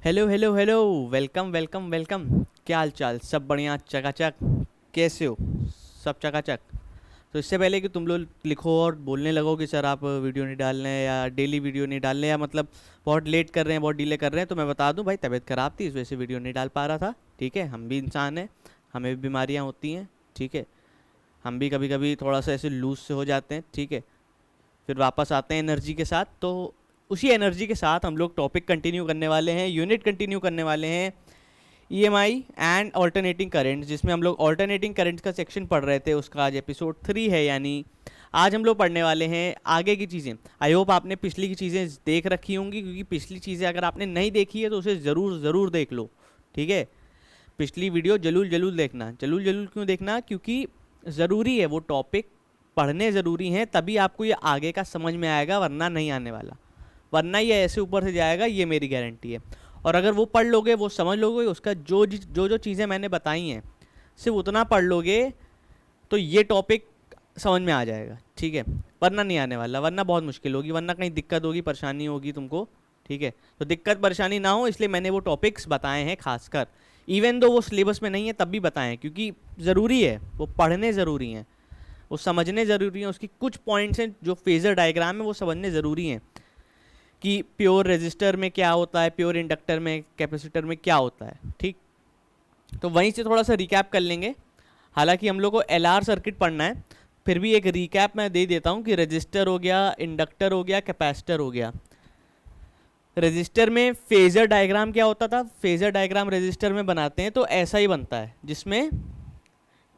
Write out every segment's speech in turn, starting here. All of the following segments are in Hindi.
Hello hello hello. Welcome welcome welcome. क्या हाल चाल? सब बढ़िया, चकाचक। कैसे हो? सब चकाचक। तो इससे पहले कि तुम लोग लिखो और बोलने लगो कि सर आप वीडियो नहीं डाल रहे हैं या डेली वीडियो नहीं डाल रहे हैं या मतलब बहुत लेट कर रहे हैं, बहुत डिले कर रहे हैं, तो मैं बता दूं भाई, तबीयत ख़राब थी, इस वजह से वीडियो नहीं डाल पा रहा था। ठीक है, हम भी इंसान हैं, हमें भी बीमारियां होती हैं। ठीक है, हम भी कभी कभी थोड़ा सा ऐसे लूज से हो जाते हैं। ठीक है, फिर वापस आते हैं एनर्जी के साथ। तो उसी एनर्जी के साथ हम लोग टॉपिक कंटिन्यू करने वाले हैं, यूनिट कंटिन्यू करने वाले हैं, ईएमआई एंड ऑल्टरनेटिंग करंट, जिसमें हम लोग ऑल्टरनेटिंग करंट का सेक्शन पढ़ रहे थे। उसका आज एपिसोड 3 है, यानी आज हम लोग पढ़ने वाले हैं आगे की चीज़ें। आई होप आपने पिछली की चीज़ें देख रखी होंगी, क्योंकि पिछली चीज़ें अगर आपने नहीं देखी है तो उसे ज़रूर ज़रूर देख लो। ठीक है, पिछली वीडियो जरूर जरूर देखना। जरूर जरूर क्यों देखना? क्योंकि ज़रूरी है, वो टॉपिक पढ़ने ज़रूरी हैं, तभी आपको ये आगे का समझ में आएगा, वरना नहीं आने वाला। वरना ये ऐसे ऊपर से जाएगा, ये मेरी गारंटी है। और अगर वो पढ़ लोगे, वो समझ लोगे, उसका जो जो जो चीज़ें मैंने बताई हैं सिर्फ उतना पढ़ लोगे, तो ये टॉपिक समझ में आ जाएगा। ठीक है, वरना नहीं आने वाला, वरना बहुत मुश्किल होगी, वरना कहीं दिक्कत होगी, परेशानी होगी तुमको। ठीक है, तो दिक्कत परेशानी ना हो इसलिए मैंने वो टॉपिक्स बताए हैं खासकर। इवन दो वो सिलेबस में नहीं है तब भी बताएं हैं, क्योंकि ज़रूरी है, वो पढ़ने ज़रूरी हैं, वो समझने ज़रूरी हैं। उसकी कुछ पॉइंट्स हैं जो फेजर डायग्राम है वो समझने ज़रूरी हैं, कि प्योर रेजिस्टर में क्या होता है, प्योर इंडक्टर में, कैपेसिटर में क्या होता है। ठीक, तो वहीं से थोड़ा सा रिकैप कर लेंगे। हालांकि हम लोग को एलआर सर्किट पढ़ना है, फिर भी एक रिकैप मैं दे देता हूँ कि रेजिस्टर हो गया, इंडक्टर हो गया, कैपेसिटर हो गया। रेजिस्टर में फेजर डायग्राम क्या होता था? फेजर डायग्राम रेजिस्टर में बनाते हैं तो ऐसा ही बनता है, जिसमें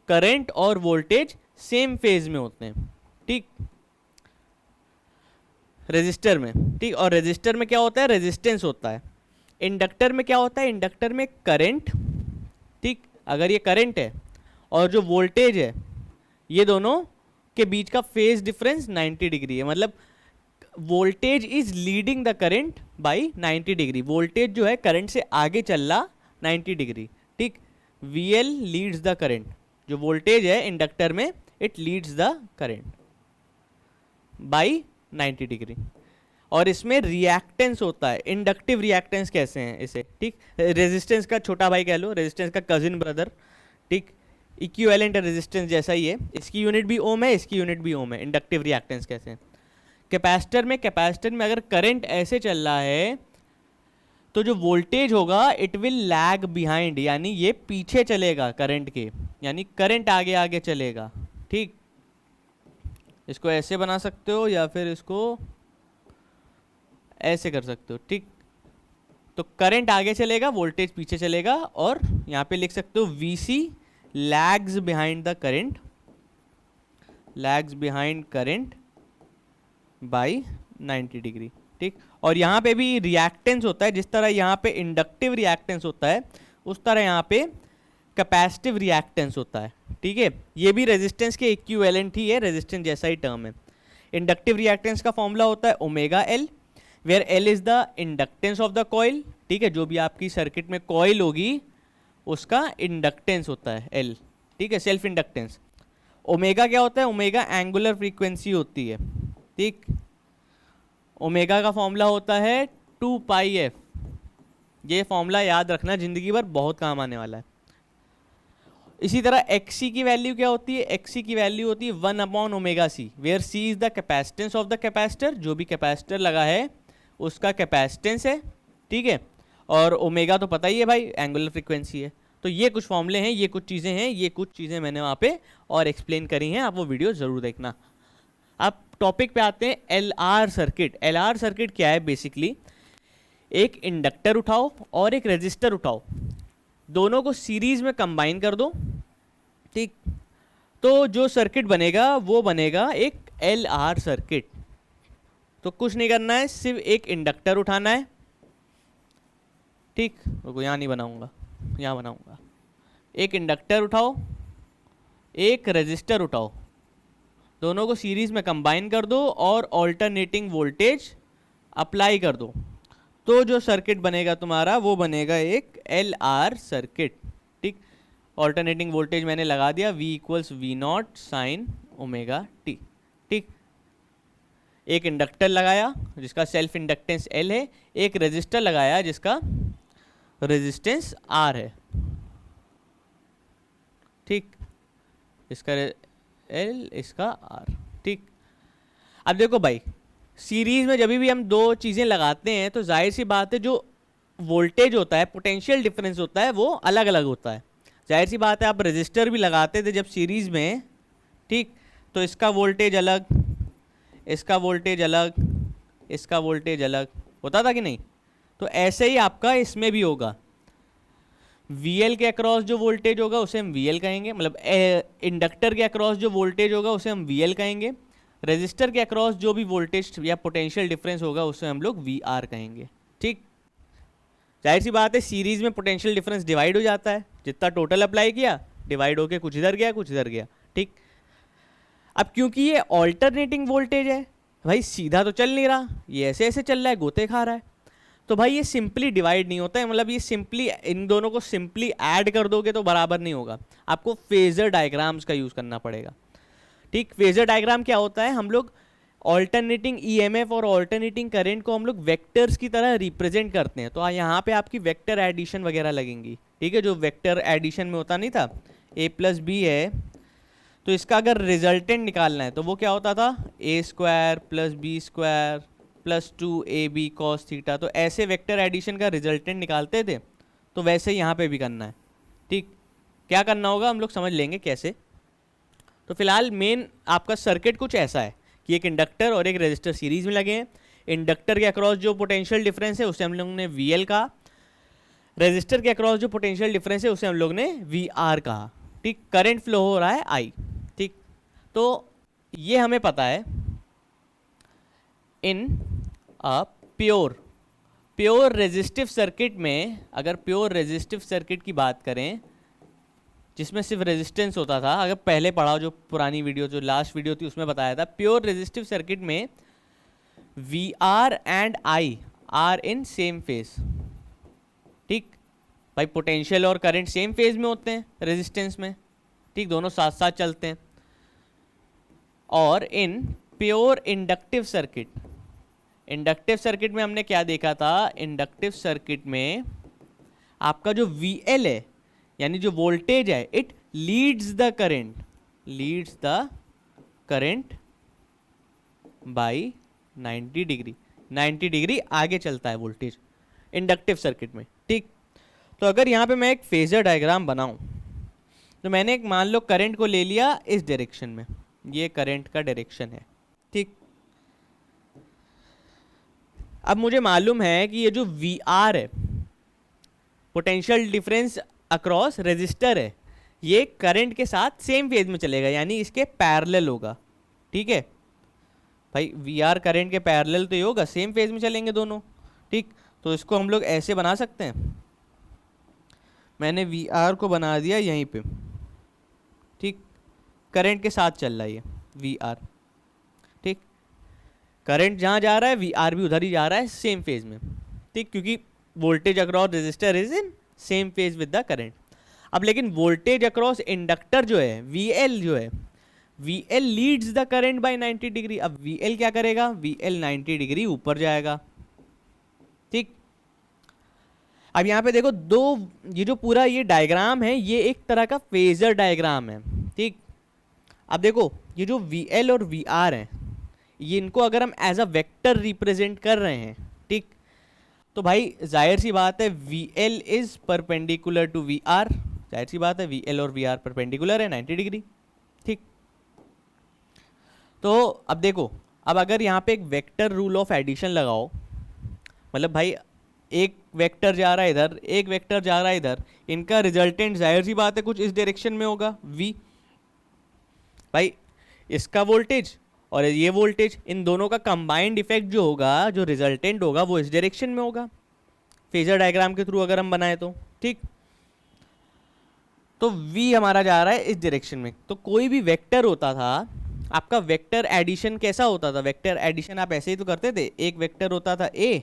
करंट और वोल्टेज सेम फेज में होते हैं। ठीक, रेजिस्टर में। ठीक, और रेजिस्टर में क्या होता है? रेजिस्टेंस होता है। इंडक्टर में क्या होता है? इंडक्टर में करंट। ठीक, अगर ये करंट है और जो वोल्टेज है, ये दोनों के बीच का फेज डिफरेंस 90 डिग्री है। मतलब voltage is leading the current by 90 degree. Voltage जो है करंट से आगे चल रहा 90 डिग्री। ठीक, V L Leeds the current. जो वोल्टेज है इंडक्टर में, it leads the current by 90 degree. और इसमें रिएक्टेंस होता है, इंडक्टिव रिएक्टेंस कैसे हैं इसे? ठीक, रेजिस्टेंस का छोटा भाई कह लो, रेजिस्टेंस का कजिन ब्रदर। ठीक, इक्विवेलेंट रेजिस्टेंस जैसा ही है, इसकी यूनिट भी ओम है, इसकी यूनिट भी ओम है। इंडक्टिव रिएक्टेंस कैसे हैं? कैपेसिटर में अगर करंट ऐसे चल रहा है तो जो वोल्टेज होगा इट विल लैग बिहाइंड, यानी ये पीछे चलेगा करंट के, यानी करंट आगे आगे चलेगा। ठीक, इसको ऐसे बना सकते हो या फिर इसको ऐसे कर सकते हो। ठीक, तो करंट आगे चलेगा, वोल्टेज पीछे चलेगा, और यहाँ पे लिख सकते हो VC lags behind the current, lags behind current by 90 degree. ठीक, और यहाँ पे भी रिएक्टेंस होता है, जिस तरह यहाँ पे इंडक्टिव रिएक्टेंस होता है उस तरह यहाँ पे कैपेसिटिव रिएक्टेंस होता है। ठीक है, ये भी रेजिस्टेंस के इक्विवेलेंट ही है, रेजिस्टेंस जैसा ही टर्म है। इंडक्टिव रिएक्टेंस का फॉर्मूला होता है omega L, where L is the inductance of the coil. ठीक है, जो भी आपकी सर्किट में कॉइल होगी उसका इंडक्टेंस होता है एल। ठीक है, सेल्फ इंडक्टेंस। ओमेगा क्या होता है? ओमेगा एंगुलर फ्रीक्वेंसी होती है। ठीक, ओमेगा का फॉर्मूला होता है 2 पाई एफ। ये फॉर्मूला याद रखना, जिंदगी भर बहुत काम आने वाला है। इसी तरह एक्सी की वैल्यू क्या होती है? एक्सी की वैल्यू होती है one by omega C, where C is the capacitance of the capacitor. जो भी कैपेसिटर लगा है उसका कैपेसिटेंस है। ठीक है, और ओमेगा तो पता ही है भाई, एंगुलर फ्रीक्वेंसी है। तो ये कुछ फॉर्मूले हैं, ये कुछ चीज़ें हैं, ये कुछ चीज़ें मैंने वहाँ पे और एक्सप्लेन करी हैं, आप वो वीडियो ज़रूर देखना। अब टॉपिक पे आते हैं, L R circuit. L R circuit क्या है? बेसिकली एक इंडक्टर उठाओ और एक रेजिस्टर उठाओ, दोनों को सीरीज में कंबाइन कर दो। ठीक, तो जो सर्किट बनेगा वो बनेगा एक एल आर सर्किट। तो कुछ नहीं करना है, सिर्फ एक इंडक्टर उठाना है। ठीक, रुको यहाँ नहीं बनाऊंगा, यहाँ बनाऊंगा। एक इंडक्टर उठाओ, एक रेजिस्टर उठाओ, दोनों को सीरीज में कंबाइन कर दो और ऑल्टरनेटिंग वोल्टेज अप्लाई कर दो। तो जो सर्किट बनेगा तुम्हारा वो बनेगा एक एल आर सर्किट। ठीक, ऑल्टरनेटिंग वोल्टेज मैंने लगा दिया, V equals we not sine omega T. ठीक, एक इंडक्टर लगाया जिसका सेल्फ इंडक्टेंस L है, एक रेजिस्टर लगाया जिसका रेजिस्टेंस आर है, ठीक, इसका एल, इसका आर, ठीक। अब देखो भाई, सीरीज में जब भी हम दो चीज़ें लगाते हैं तो जाहिर सी बात है जो वोल्टेज होता है, पोटेंशियल डिफरेंस होता है, वो अलग अलग होता है। जाहिर सी बात है आप रजिस्टर भी लगाते थे जब सीरीज में, ठीक, तो इसका वोल्टेज अलग, इसका वोल्टेज अलग, इसका वोल्टेज अलग होता था कि नहीं? तो ऐसे ही आपका इसमें भी होगा। VL के अक्रॉस जो वोल्टेज होगा उसे हम VL कहेंगे, मतलब इंडक्टर के अक्रॉस जो वोल्टेज होगा उसे हम VL कहेंगे। रेजिस्टर के अक्रॉस जो भी वोल्टेज या पोटेंशियल डिफरेंस होगा उसे हम लोग VR कहेंगे, ठीक। जाहिर सी बात है सीरीज में पोटेंशियल डिफरेंस डिवाइड हो जाता है, जितना टोटल अप्लाई किया डिवाइड होके कुछ इधर गया कुछ इधर गया, ठीक। अब क्योंकि ये ऑल्टरनेटिंग वोल्टेज है भाई, सीधा तो चल नहीं रहा, ये ऐसे ऐसे चल रहा है, गोते खा रहा है, तो भाई ये सिंपली डिवाइड नहीं होता है, मतलब ये सिंपली इन दोनों को सिंपली ऐड कर दोगे तो बराबर नहीं होगा, आपको फेजर डायग्राम्स का यूज़ करना पड़ेगा, ठीक। फेजर डायग्राम क्या होता है, हम लोग ऑल्टरनेटिंग EMF और ऑल्टरनेटिंग करंट को हम लोग वेक्टर्स की तरह रिप्रेजेंट करते हैं। तो यहाँ पे आपकी वेक्टर एडिशन वगैरह लगेंगी, ठीक है, जो वेक्टर एडिशन में होता नहीं था, A+B है, तो इसका अगर रिजल्टेंट निकालना है तो वो क्या होता था, A² + B² + 2AB cos theta. तो ऐसे वेक्टर एडिशन का रिजल्टेंट निकालते थे, तो वैसे यहाँ पे भी करना है, ठीक। क्या करना होगा हम लोग समझ लेंगे कैसे। तो फिलहाल मेन आपका सर्किट कुछ ऐसा है कि एक इंडक्टर और एक रेजिस्टर सीरीज में लगे हैं। इंडक्टर के अक्रॉस जो पोटेंशियल डिफरेंस है उसे हम लोग ने VL कहा, रेजिस्टर के अक्रॉस जो पोटेंशियल डिफरेंस है उसे हम लोग ने VR कहा, ठीक। करंट फ्लो हो रहा है I, ठीक। तो ये हमें पता है इन अ प्योर रेजिस्टिव सर्किट में। अगर प्योर रेजिस्टिव सर्किट की बात करें जिसमें सिर्फ रेजिस्टेंस होता था, अगर पहले पढ़ाओ जो पुरानी वीडियो, जो लास्ट वीडियो थी उसमें बताया था, प्योर रेजिस्टिव सर्किट में VR and I are in same phase, ठीक भाई। पोटेंशियल और करंट सेम फेज में होते हैं रेजिस्टेंस में, ठीक, दोनों साथ साथ चलते हैं। और इन प्योर इंडक्टिव सर्किट में हमने क्या देखा था, इंडक्टिव सर्किट में आपका जो VL है यानी जो वोल्टेज है, it leads the current by 90 degree, 90 degree आगे चलता है वोल्टेज इंडक्टिव सर्किट में, ठीक। तो अगर यहाँ पे मैं एक फेजर डायग्राम बनाऊं, तो मैंने एक मान लो करंट को ले लिया इस डायरेक्शन में, ये करंट का डायरेक्शन है, ठीक। अब मुझे मालूम है कि ये जो VR है, पोटेंशियल डिफरेंस अक्रॉस रेजिस्टर है, ये करंट के साथ सेम फेज में चलेगा, यानी इसके पैरेलल होगा, ठीक है भाई। VR करंट के पैरेलल तो ये होगा, सेम फेज में चलेंगे दोनों, ठीक। तो इसको हम लोग ऐसे बना सकते हैं, मैंने VR को बना दिया यहीं पे, ठीक, करंट के साथ चल रहा है ये VR, ठीक। करंट जहाँ जा रहा है VR भी उधर ही जा रहा है सेम फेज में, ठीक, क्योंकि voltage across resistor is in same phase with the current. अब लेकिन वोल्टेज अक्रॉस इंडक्टर जो है VL leads the current by 90 degree. अब VL क्या करेगा, VL 90 डिग्री ऊपर जाएगा, ठीक। अब यहाँ पे देखो ये जो पूरा ये डायग्राम है ये एक तरह का फेजर डायग्राम है, ठीक। अब देखो ये जो VL और VR है, ये इनको अगर हम एज अ वेक्टर रिप्रेजेंट कर रहे हैं, ठीक, तो भाई जाहिर सी बात है VL is perpendicular to VR, जाहिर सी बात है VL और VR परपेंडिकुलर है 90 डिग्री, ठीक। तो अब देखो, अब अगर यहाँ पे एक वेक्टर रूल ऑफ एडिशन लगाओ, मतलब भाई एक वेक्टर जा रहा है इधर, एक वेक्टर जा रहा है इधर, इनका रिजल्टेंट जाहिर सी बात है कुछ इस डायरेक्शन में होगा V, भाई इसका वोल्टेज और ये वोल्टेज, इन दोनों का कंबाइंड इफेक्ट जो होगा, जो रिजल्टेंट होगा वो इस डायरेक्शन में होगा, फेजर डायग्राम के थ्रू अगर हम बनाए तो, ठीक। तो V हमारा जा रहा है इस डायरेक्शन में। तो कोई भी वेक्टर होता था, आपका वेक्टर एडिशन कैसा होता था, वेक्टर एडिशन आप ऐसे ही तो करते थे, एक वेक्टर होता था A,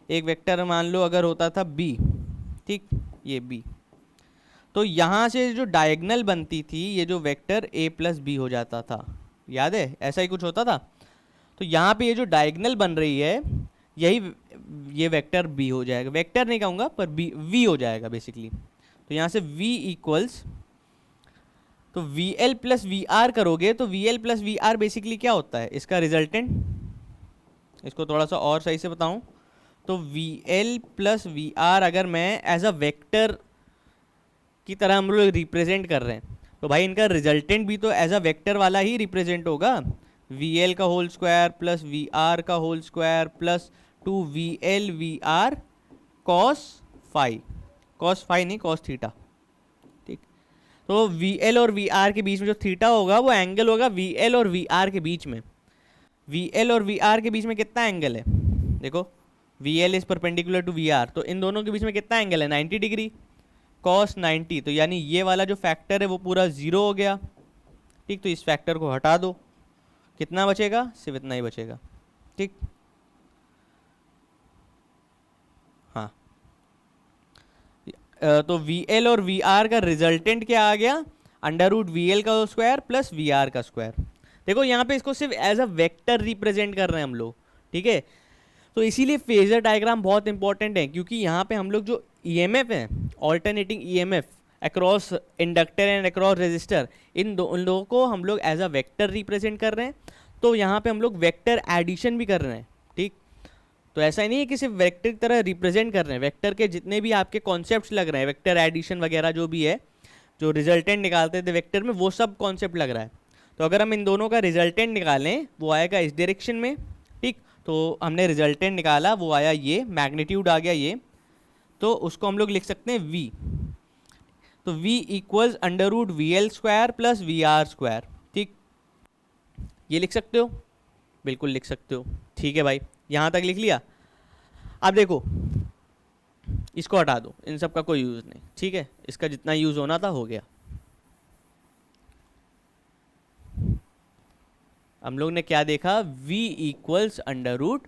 एक वेक्टर मान लो अगर होता था B, ठीक, ये B, तो यहाँ से जो डायगोनल बनती थी ये जो वेक्टर A+B हो जाता था, याद है ऐसा ही कुछ होता था। तो यहाँ पे ये जो डायगोनल बन रही है यही ये वेक्टर बी हो जाएगा, वेक्टर नहीं कहूँगा पर बी वी हो जाएगा बेसिकली। तो यहाँ से v इक्वल्स, तो V L plus V R करोगे तो V L plus V R basically क्या होता है, इसका रिजल्टेंट। इसको थोड़ा सा और सही से बताऊँ तो V L plus V R अगर मैं एज अ वेक्टर की तरह हम लोग रिप्रेजेंट कर रहे हैं तो भाई इनका रिजल्टेंट भी तो एज अ वेक्टर वाला ही रिप्रेजेंट होगा। वी एल का whole square plus V R का whole square plus 2 V L V R cos phi, cos phi नहीं कॉस थीटा, ठीक। तो वी एल और वी आर के बीच में जो थीटा होगा वो एंगल होगा वी एल और वी आर के बीच में। वी एल और वी आर के बीच में कितना एंगल है, देखो V L is perpendicular to V are, तो इन दोनों के बीच में कितना एंगल है 90 डिग्री, कॉस 90। तो यानी ये वाला जो फैक्टर है वो पूरा जीरो हो गया, ठीक। तो इस फैक्टर को हटा दो, कितना बचेगा, सिर्फ इतना ही बचेगा, ठीक। हाँ तो वी एल और वी आर का रिजल्टेंट क्या आ गया, अंडर रूट वी एल का स्क्वायर प्लस वी आर का स्क्वायर। देखो यहाँ पे इसको सिर्फ एज अ वेक्टर रिप्रेजेंट कर रहे हैं हम लोग, ठीक है। तो इसीलिए फेजर डायग्राम बहुत इंपॉर्टेंट है, क्योंकि यहाँ पे हम लोग जो ईएमएफ है, alternating EMF across inductor and across resistor, इन लोगों को हम लोग एज अ वेक्टर रिप्रेजेंट कर रहे हैं। तो यहाँ पे हम लोग वेक्टर एडिशन भी कर रहे हैं, ठीक। तो ऐसा ही नहीं है कि सिर्फ वेक्टर की तरह रिप्रेजेंट कर रहे हैं, वेक्टर के जितने भी आपके कॉन्सेप्ट्स लग रहे हैं, वेक्टर एडिशन वगैरह जो भी है, जो रिजल्टेंट निकालते थे वेक्टर में, वो सब कॉन्सेप्ट लग रहा है। तो अगर हम इन दोनों का रिजल्टेंट निकालें वो आएगा इस डायरेक्शन में, ठीक। तो हमने रिजल्टेंट निकाला वो आया ये, मैग्नीट्यूड आ गया ये, तो उसको हम लोग लिख सकते हैं v। तो v equals under root V L square plus V R square, ठीक। ये लिख सकते हो, बिल्कुल लिख सकते हो, ठीक है भाई, यहाँ तक लिख लिया। अब देखो इसको हटा दो, इन सब का कोई यूज़ नहीं, ठीक है, इसका जितना यूज़ होना था हो गया। हम लोग ने क्या देखा, v equals under root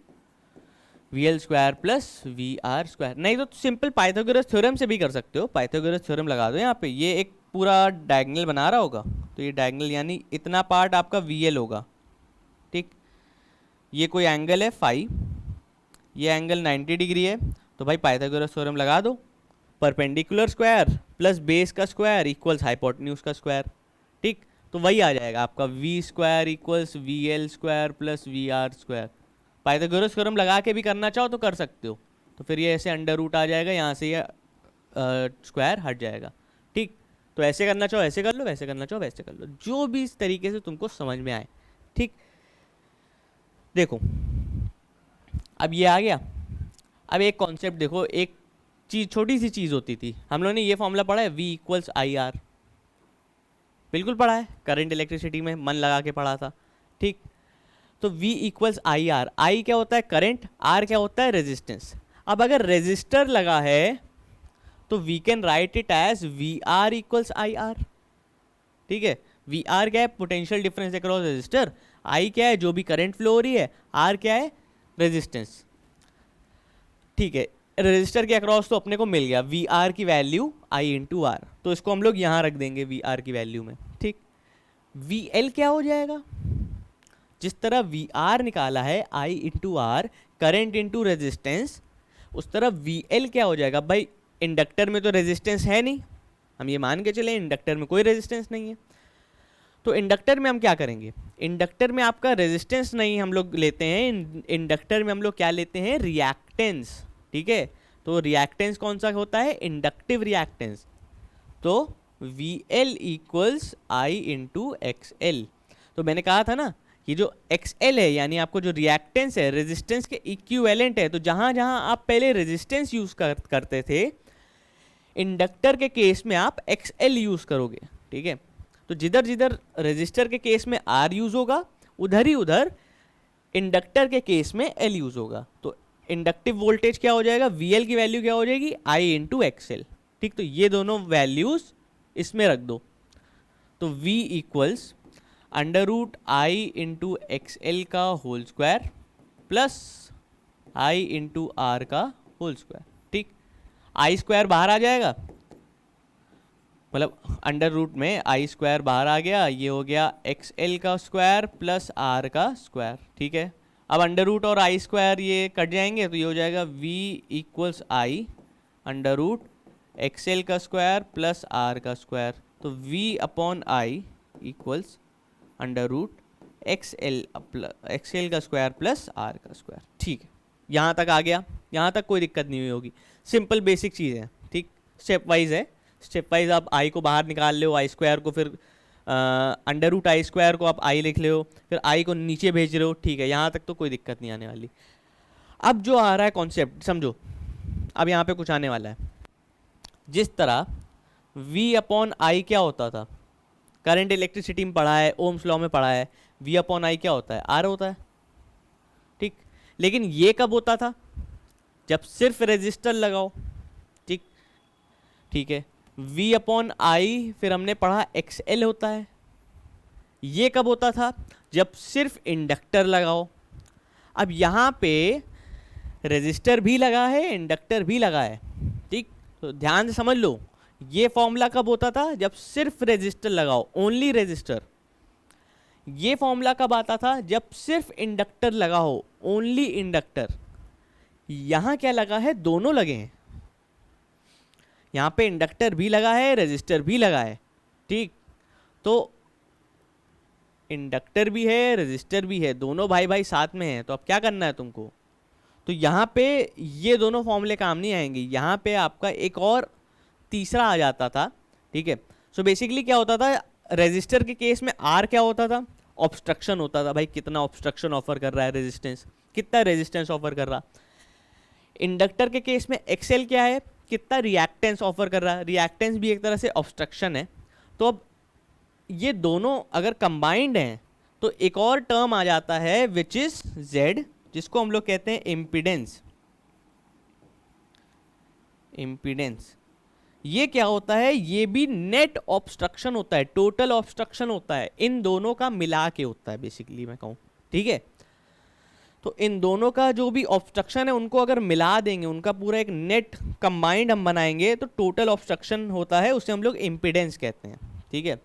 V L square plus V R square. नहीं तो सिंपल पाइथागोरस थ्योरम से भी कर सकते हो, पाइथागोरस थ्योरम लगा दो यहाँ पे। ये एक पूरा डायगोनल बना रहा होगा, तो ये डायगोनल यानी इतना पार्ट आपका वी एल होगा, ठीक। ये कोई एंगल है फाई, ये एंगल 90 डिग्री है, तो भाई पाइथागोरस थ्योरम लगा दो। परपेंडिकुलर स्क्वायर प्लस बेस का स्क्वायर इक्वल्स हाइपोटेन्यूज का स्क्वायर, ठीक। तो वही आ जाएगा आपका V square equals V L square plus V R square. Pythagoras theorem लगा के भी करना चाहो तो कर सकते हो, तो फिर ये ऐसे अंडर रूट आ जाएगा, यहाँ से ये स्क्वायर हट जाएगा, ठीक। तो ऐसे करना चाहो ऐसे कर लो, वैसे करना चाहो वैसे कर लो, जो भी इस तरीके से तुमको समझ में आए, ठीक। देखो अब ये आ गया। अब एक कॉन्सेप्ट देखो, एक चीज़ छोटी सी चीज़ होती थी, हम लोगों ने ये फॉर्मूला पढ़ा है v इक्वल्स आई आर, बिल्कुल पढ़ा है, करंट इलेक्ट्रिसिटी में मन लगा के पढ़ा था, ठीक। तो v इक्वल्स आई आर, आई क्या होता है करंट, आर क्या होता है रेजिस्टेंस। अब अगर रेजिस्टर लगा है तो we can write it as V R equals I R, ठीक है। वी आर क्या है, potential difference across resistor, I क्या है जो भी करंट फ्लो हो रही है, आर क्या है रेजिस्टेंस, ठीक है। रेजिस्टर के अक्रॉस तो अपने को मिल गया वी आर की वैल्यू आई इंटू आर, तो इसको हम लोग यहाँ रख देंगे वी आर की वैल्यू में, ठीक। वी एल क्या हो जाएगा, जिस तरह वी आर निकाला है I into R current into resistance, उस तरह वी एल क्या हो जाएगा। भाई इंडक्टर में तो रेजिस्टेंस है नहीं, हम ये मान के चले इंडक्टर में कोई रेजिस्टेंस नहीं है, तो इंडक्टर में हम क्या करेंगे, इंडक्टर में आपका रेजिस्टेंस नहीं हम लोग लेते हैं, इंडक्टर में हम लोग क्या लेते हैं रिएक्टेंस, ठीक है। तो रिएक्टेंस कौन सा होता है, इंडक्टिव रिएक्टेंस। तो V L equals I into X L. तो मैंने कहा था ना ये जो एक्स एल है यानी आपको जो रिएक्टेंस है रेजिस्टेंस के इक्विवेलेंट है, तो जहाँ जहाँ आप पहले रेजिस्टेंस यूज करते थे इंडक्टर के केस में आप एक्स एल यूज करोगे, ठीक है। तो जिधर जिधर रेजिस्टर के केस में आर यूज होगा उधर ही उधर इंडक्टर के केस में एल यूज होगा। तो इंडक्टिव वोल्टेज क्या हो जाएगा, वी एल की वैल्यू क्या हो जाएगी आई इंटू एक्स एल, ठीक। तो ये दोनों वैल्यूज इसमें रख दो, तो v equals under root I into X L का whole square plus I into R का होल स्क्वायर, ठीक। आई स्क्वायर बाहर आ जाएगा, मतलब अंडर रूट में आई स्क्वायर बाहर आ गया, ये हो गया एक्स एल का स्क्वायर प्लस आर का स्क्वायर, ठीक है। अब अंडर रूट और आई स्क्वायर ये कट जाएंगे, तो ये हो जाएगा v equals I under root X L का स्क्वायर प्लस आर का स्क्वायर। तो v upon I equals under root X L का स्क्वायर प्लस आर का स्क्वायर। ठीक है, यहाँ तक आ गया, यहाँ तक कोई दिक्कत नहीं हुई होगी। सिंपल बेसिक चीज़ है, ठीक, स्टेप वाइज है। स्टेप वाइज आप आई को बाहर निकाल ले हो, आई स्क्वायर को फिर अंडर रूट आई स्क्वायर को आप आई लिख ले हो, फिर आई को नीचे भेज रहे हो। ठीक है, यहाँ तक तो कोई दिक्कत नहीं आने वाली। अब जो आ रहा है कॉन्सेप्ट समझो, अब यहाँ पे कुछ आने वाला है। जिस तरह v अपॉन आई क्या होता था, करंट इलेक्ट्रिसिटी में पढ़ा है, ओम्स लॉ में पढ़ा है, v अपॉन आई क्या होता है, आर होता है। ठीक, लेकिन ये कब होता था, जब सिर्फ रेजिस्टर लगाओ। ठीक, ठीक है, v अपॉन आई फिर हमने पढ़ा XL होता है। ये कब होता था, जब सिर्फ इंडक्टर लगाओ। अब यहाँ पे रेजिस्टर भी लगा है, इंडक्टर भी लगा है। ठीक, तो ध्यान से समझ लो, ये फॉर्मूला कब होता था, जब सिर्फ रेजिस्टर लगाओ, ओनली रेजिस्टर। ये फॉर्मूला कब आता था, जब सिर्फ इंडक्टर लगा हो, ओनली इंडक्टर। यहाँ क्या लगा है, दोनों लगे हैं। यहाँ पे इंडक्टर भी लगा है, रेजिस्टर भी लगा है। ठीक, तो इंडक्टर भी है, रेजिस्टर भी है, दोनों भाई भाई साथ में हैं। तो अब क्या करना है तुमको, तो यहाँ पे ये दोनों फॉर्मूले काम नहीं आएंगे, यहाँ पे आपका एक और तीसरा आ जाता था। ठीक है, सो बेसिकली क्या होता था, रेजिस्टर के केस में आर क्या होता था, ऑब्स्ट्रक्शन होता था। भाई कितना ऑब्स्ट्रक्शन ऑफर कर रहा है रेजिस्टेंस, कितना रेजिस्टेंस ऑफर कर रहा। इंडक्टर के केस में एक्सएल क्या है, कितना रिएक्टेंस ऑफर कर रहा है। रिएक्टेंस भी एक तरह से ऑब्स्ट्रक्शन है। तो अब ये दोनों अगर कंबाइंड हैं तो एक और टर्म आ जाता है विच इज Z, जिसको हम लोग कहते हैं इम्पीडेंस। इम्पीडेंस ये क्या होता है, ये भी नेट ऑब्स्ट्रक्शन होता है, टोटल ऑब्स्ट्रक्शन होता है, इन दोनों का मिला के होता है बेसिकली मैं कहूँ। ठीक है, तो इन दोनों का जो भी ऑब्स्ट्रक्शन है उनको अगर मिला देंगे, उनका पूरा एक नेट कंबाइंड हम बनाएंगे तो टोटल ऑब्स्ट्रक्शन होता है, उसे हम लोग इम्पीडेंस कहते हैं। ठीक है,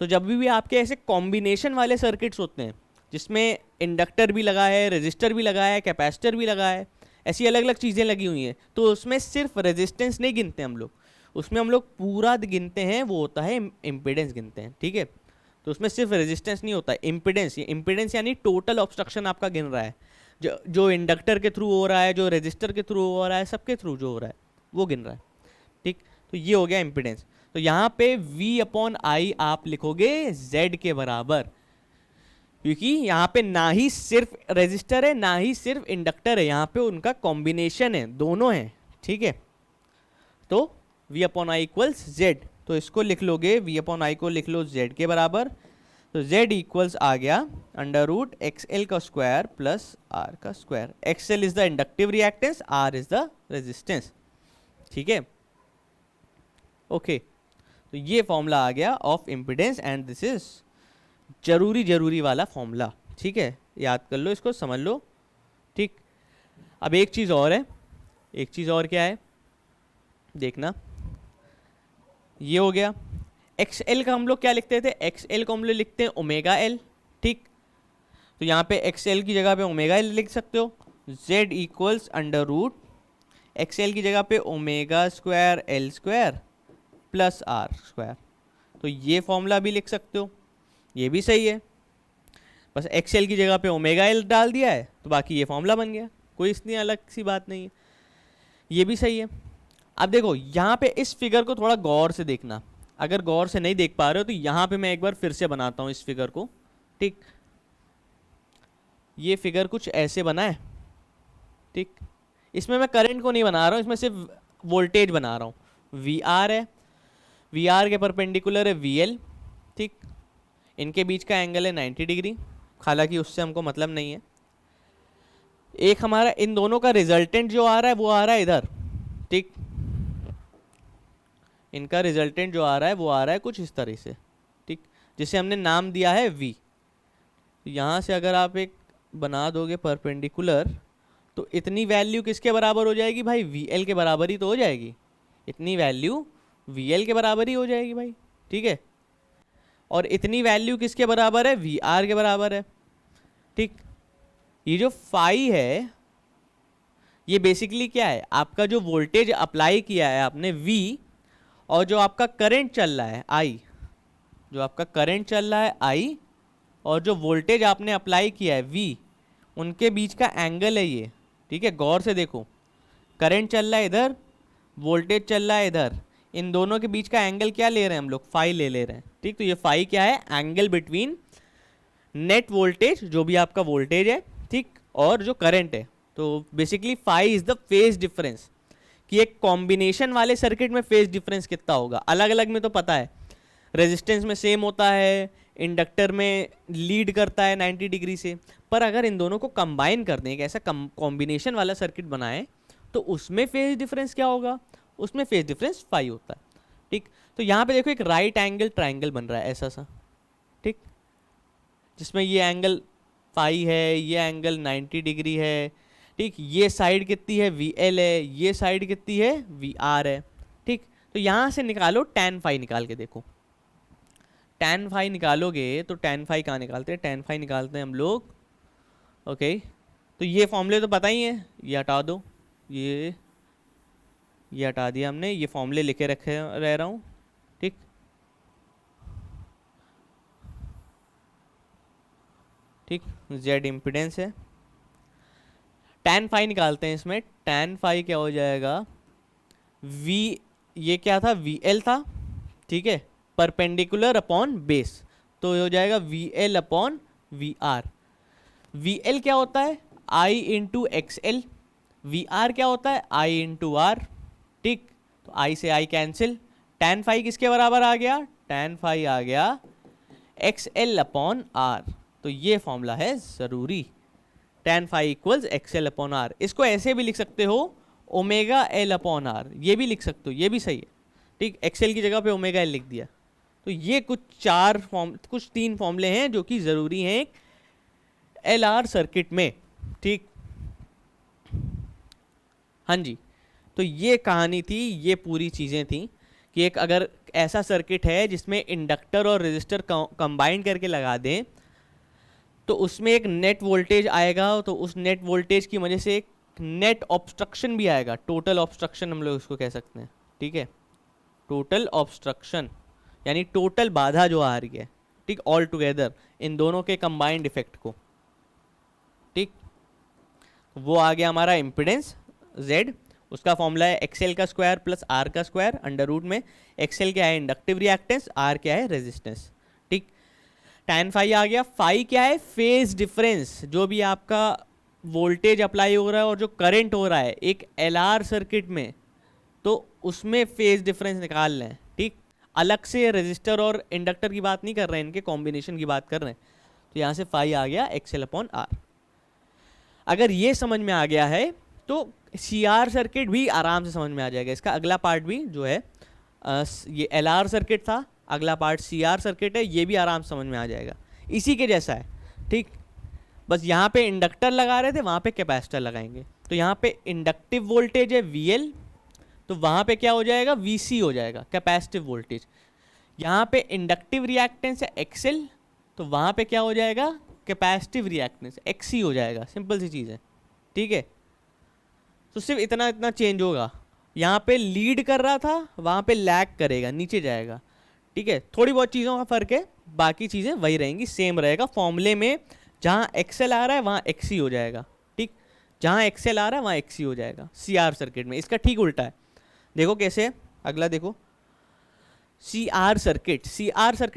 तो जब भी आपके ऐसे कॉम्बिनेशन वाले सर्किट्स होते हैं जिसमें इंडक्टर भी लगा है, रेजिस्टर भी लगा है, कैपेसिटर भी लगा है, ऐसी अलग अलग चीज़ें लगी हुई हैं, तो उसमें सिर्फ रेजिस्टेंस नहीं गिनते हम लोग, उसमें हम लोग पूरा गिनते हैं, वो होता है इम्पीडेंस गिनते हैं। ठीक है, तो उसमें सिर्फ रेजिस्टेंस नहीं होता, इम्पीडेंस। इम्पीडेंस यानी टोटल ऑब्स्ट्रक्शन आपका गिन रहा है, जो इंडक्टर के थ्रू हो रहा है, जो रेजिस्टर के थ्रू हो रहा है, सबके थ्रू जो हो रहा है वो गिन रहा है। ठीक, तो ये हो गया इम्पीडेंस। तो यहाँ पे v अपॉन आई आप लिखोगे Z के बराबर, क्योंकि यहाँ पे ना ही सिर्फ रेजिस्टर है ना ही सिर्फ इंडक्टर है, यहाँ पे उनका कॉम्बिनेशन है, दोनों हैं। ठीक है, तो v upon I equals Z, तो इसको लिख लोगे, v अपॉन आई को लिख लो Z के बराबर। तो Z इक्वल्स आ गया अंडर रूट XL का स्क्वायर प्लस R का square. XL is the inductive reactance, R is the resistance. ठीक है, ओके, तो ये फॉर्मूला आ गया of impedance and this is जरूरी वाला फॉर्मूला। ठीक है, याद कर लो, इसको समझ लो। ठीक, अब एक चीज़ और है, एक चीज़ और क्या है देखना, ये हो गया XL का हम लोग क्या लिखते थे, XL को हम लोग लिखते हैं ओमेगा L। ठीक, तो यहाँ पे XL की जगह पे ओमेगा L लिख सकते हो। Z equals under root XL की जगह पे omega square L square plus R square. तो ये फॉर्मूला भी लिख सकते हो, ये भी सही है। बस XL की जगह पे ओमेगा L डाल दिया है तो बाकी ये फॉर्मूला बन गया, कोई इतनी अलग सी बात नहीं है, ये भी सही है। अब देखो यहाँ पे इस फिगर को थोड़ा गौर से देखना, अगर गौर से नहीं देख पा रहे हो तो यहाँ पे मैं एक बार फिर से बनाता हूँ इस फिगर को। ठीक, ये फिगर कुछ ऐसे बना है। ठीक, इसमें मैं करंट को नहीं बना रहा हूँ, इसमें सिर्फ वोल्टेज बना रहा हूँ। VR है, VR के परपेंडिकुलर है VL। ठीक, इनके बीच का एंगल है 90 डिग्री, हालांकि उससे हमको मतलब नहीं है। एक हमारा इन दोनों का रिजल्टेंट जो आ रहा है वो आ रहा है इधर। ठीक, इनका रिजल्टेंट जो आ रहा है वो आ रहा है कुछ इस तरह से। ठीक, जिसे हमने नाम दिया है V। यहाँ से अगर आप एक बना दोगे परपेंडिकुलर तो इतनी वैल्यू किसके बराबर हो जाएगी भाई, VL के बराबर ही तो हो जाएगी, इतनी वैल्यू VL के बराबर ही हो जाएगी भाई। ठीक है, और इतनी वैल्यू किसके बराबर है, VR के बराबर है। ठीक, ये जो फाई है ये बेसिकली क्या है, आपका जो वोल्टेज अप्लाई किया है आपने V, और जो आपका करंट चल रहा है I, जो आपका करंट चल रहा है I और जो वोल्टेज आपने अप्लाई किया है V, उनके बीच का एंगल है ये। ठीक है, गौर से देखो, करंट चल रहा है इधर, वोल्टेज चल रहा है इधर, इन दोनों के बीच का एंगल क्या ले रहे हैं हम लोग, फाई ले रहे हैं। ठीक, तो ये फाई क्या है, एंगल बिटवीन नेट वोल्टेज, जो भी आपका वोल्टेज है, ठीक, और जो करंट है। तो basically phi is the phase difference, कि एक कॉम्बिनेशन वाले सर्किट में फेज डिफरेंस कितना होगा। अलग अलग में तो पता है, रेजिस्टेंस में सेम होता है, इंडक्टर में लीड करता है 90 डिग्री से, पर अगर इन दोनों को कंबाइन कर दें, एक ऐसा कॉम्बिनेशन वाला सर्किट बनाएं, तो उसमें फेज डिफरेंस क्या होगा, उसमें फेज डिफरेंस फाई होता है। ठीक, तो यहाँ पे देखो एक राइट एंगल ट्राइंगल बन रहा है ऐसा सा, ठीक, जिसमें ये एंगल फाई है, ये एंगल 90 डिग्री है। ठीक, ये साइड कितनी है, VL है, ये साइड कितनी है, VR है। ठीक, तो यहाँ से निकालो tan फाई, निकाल के देखो, tan फाई निकालोगे तो tan फाई कहाँ निकालते हैं, tan फाई निकालते हैं हम लोग, ओके। तो ये फॉर्मूले तो पता ही है, ये हटा दो, ये हटा दिया हमने, ये फॉर्मूले लिखे रखे रह रहा हूँ। ठीक, ठीक, Z इम्पिडेंस है, tan फाई निकालते हैं इसमें, tan फाई क्या हो जाएगा, V, ये क्या था, VL था, ठीक है, परपेंडिकुलर अपॉन बेस, तो ये हो जाएगा VL अपॉन VR। VL क्या होता है, I इंटू XL, VR क्या होता है, I इंटू R। ठीक, तो I से I कैंसिल, tan फाई किसके बराबर आ गया, tan फाई आ गया XL अपॉन R। तो ये फॉर्मूला है ज़रूरी, tan phi equals XL upon R। इसको ऐसे भी लिख सकते हो, ओमेगा L अपॉन R, ये भी लिख सकते हो, ये भी सही है। ठीक, XL की जगह पे ओमेगा L लिख दिया। तो ये कुछ तीन फॉर्मूले हैं जो कि ज़रूरी हैं एक LR सर्किट में। ठीक, हाँ जी, तो ये कहानी थी, ये पूरी चीज़ें थी कि एक अगर ऐसा सर्किट है जिसमें इंडक्टर और रेजिस्टर कंबाइन करके लगा दें, तो उसमें एक नेट वोल्टेज आएगा, तो उस नेट वोल्टेज की वजह से एक नेट ऑब्स्ट्रक्शन भी आएगा, टोटल ऑब्स्ट्रक्शन हम लोग इसको कह सकते हैं। ठीक है, टोटल ऑब्स्ट्रक्शन यानी टोटल बाधा जो आ रही है, ठीक, ऑल टुगेदर इन दोनों के कंबाइंड इफेक्ट को। ठीक, वो आ गया हमारा इम्पिडेंस Z, उसका फॉर्मूला है XL का स्क्वायर प्लस R का स्क्वायर अंडर रूट में। XL क्या है, इंडक्टिव रिएक्टेंस, R क्या है, रेजिस्टेंस। ठीक, tan फाई आ गया, फाई क्या है, फेज डिफरेंस, जो भी आपका वोल्टेज अप्लाई हो रहा है और जो करंट हो रहा है एक LR सर्किट में, तो उसमें फेज डिफरेंस निकाल लें। ठीक, अलग से रेजिस्टर और इंडक्टर की बात नहीं कर रहे हैं, इनके कॉम्बिनेशन की बात कर रहे हैं। तो यहाँ से फाई आ गया XL अपॉन R। अगर ये समझ में आ गया है तो CR सर्किट भी आराम से समझ में आ जाएगा। इसका अगला पार्ट भी जो है, ये LR सर्किट था, अगला पार्ट CR सर्किट है, ये भी आराम से समझ में आ जाएगा, इसी के जैसा है। ठीक, बस यहाँ पे इंडक्टर लगा रहे थे, वहाँ पे कैपेसिटर लगाएंगे। तो यहाँ पे इंडक्टिव वोल्टेज है VL, तो वहाँ पे क्या हो जाएगा, VC हो जाएगा, कैपेसिटिव वोल्टेज। यहाँ पे इंडक्टिव रिएक्टेंस है XL, तो वहाँ पे क्या हो जाएगा, कैपेसिटिव रिएक्टेंस XC हो जाएगा। सिंपल सी चीज़ है। ठीक है, तो सिर्फ इतना चेंज होगा, यहाँ पे लीड कर रहा था, वहाँ पे लैग करेगा, नीचे जाएगा। ठीक है, थोड़ी बहुत चीज़ों का फ़र्क है, बाकी चीज़ें वही रहेंगी, सेम रहेगा। फॉर्मूले में जहाँ XL आ रहा है वहाँ XC हो जाएगा। ठीक, जहाँ XL आ रहा है वहाँ XC हो जाएगा। CR सर्किट में इसका ठीक उल्टा है। देखो कैसे है, अगला देखो, CR सर्किट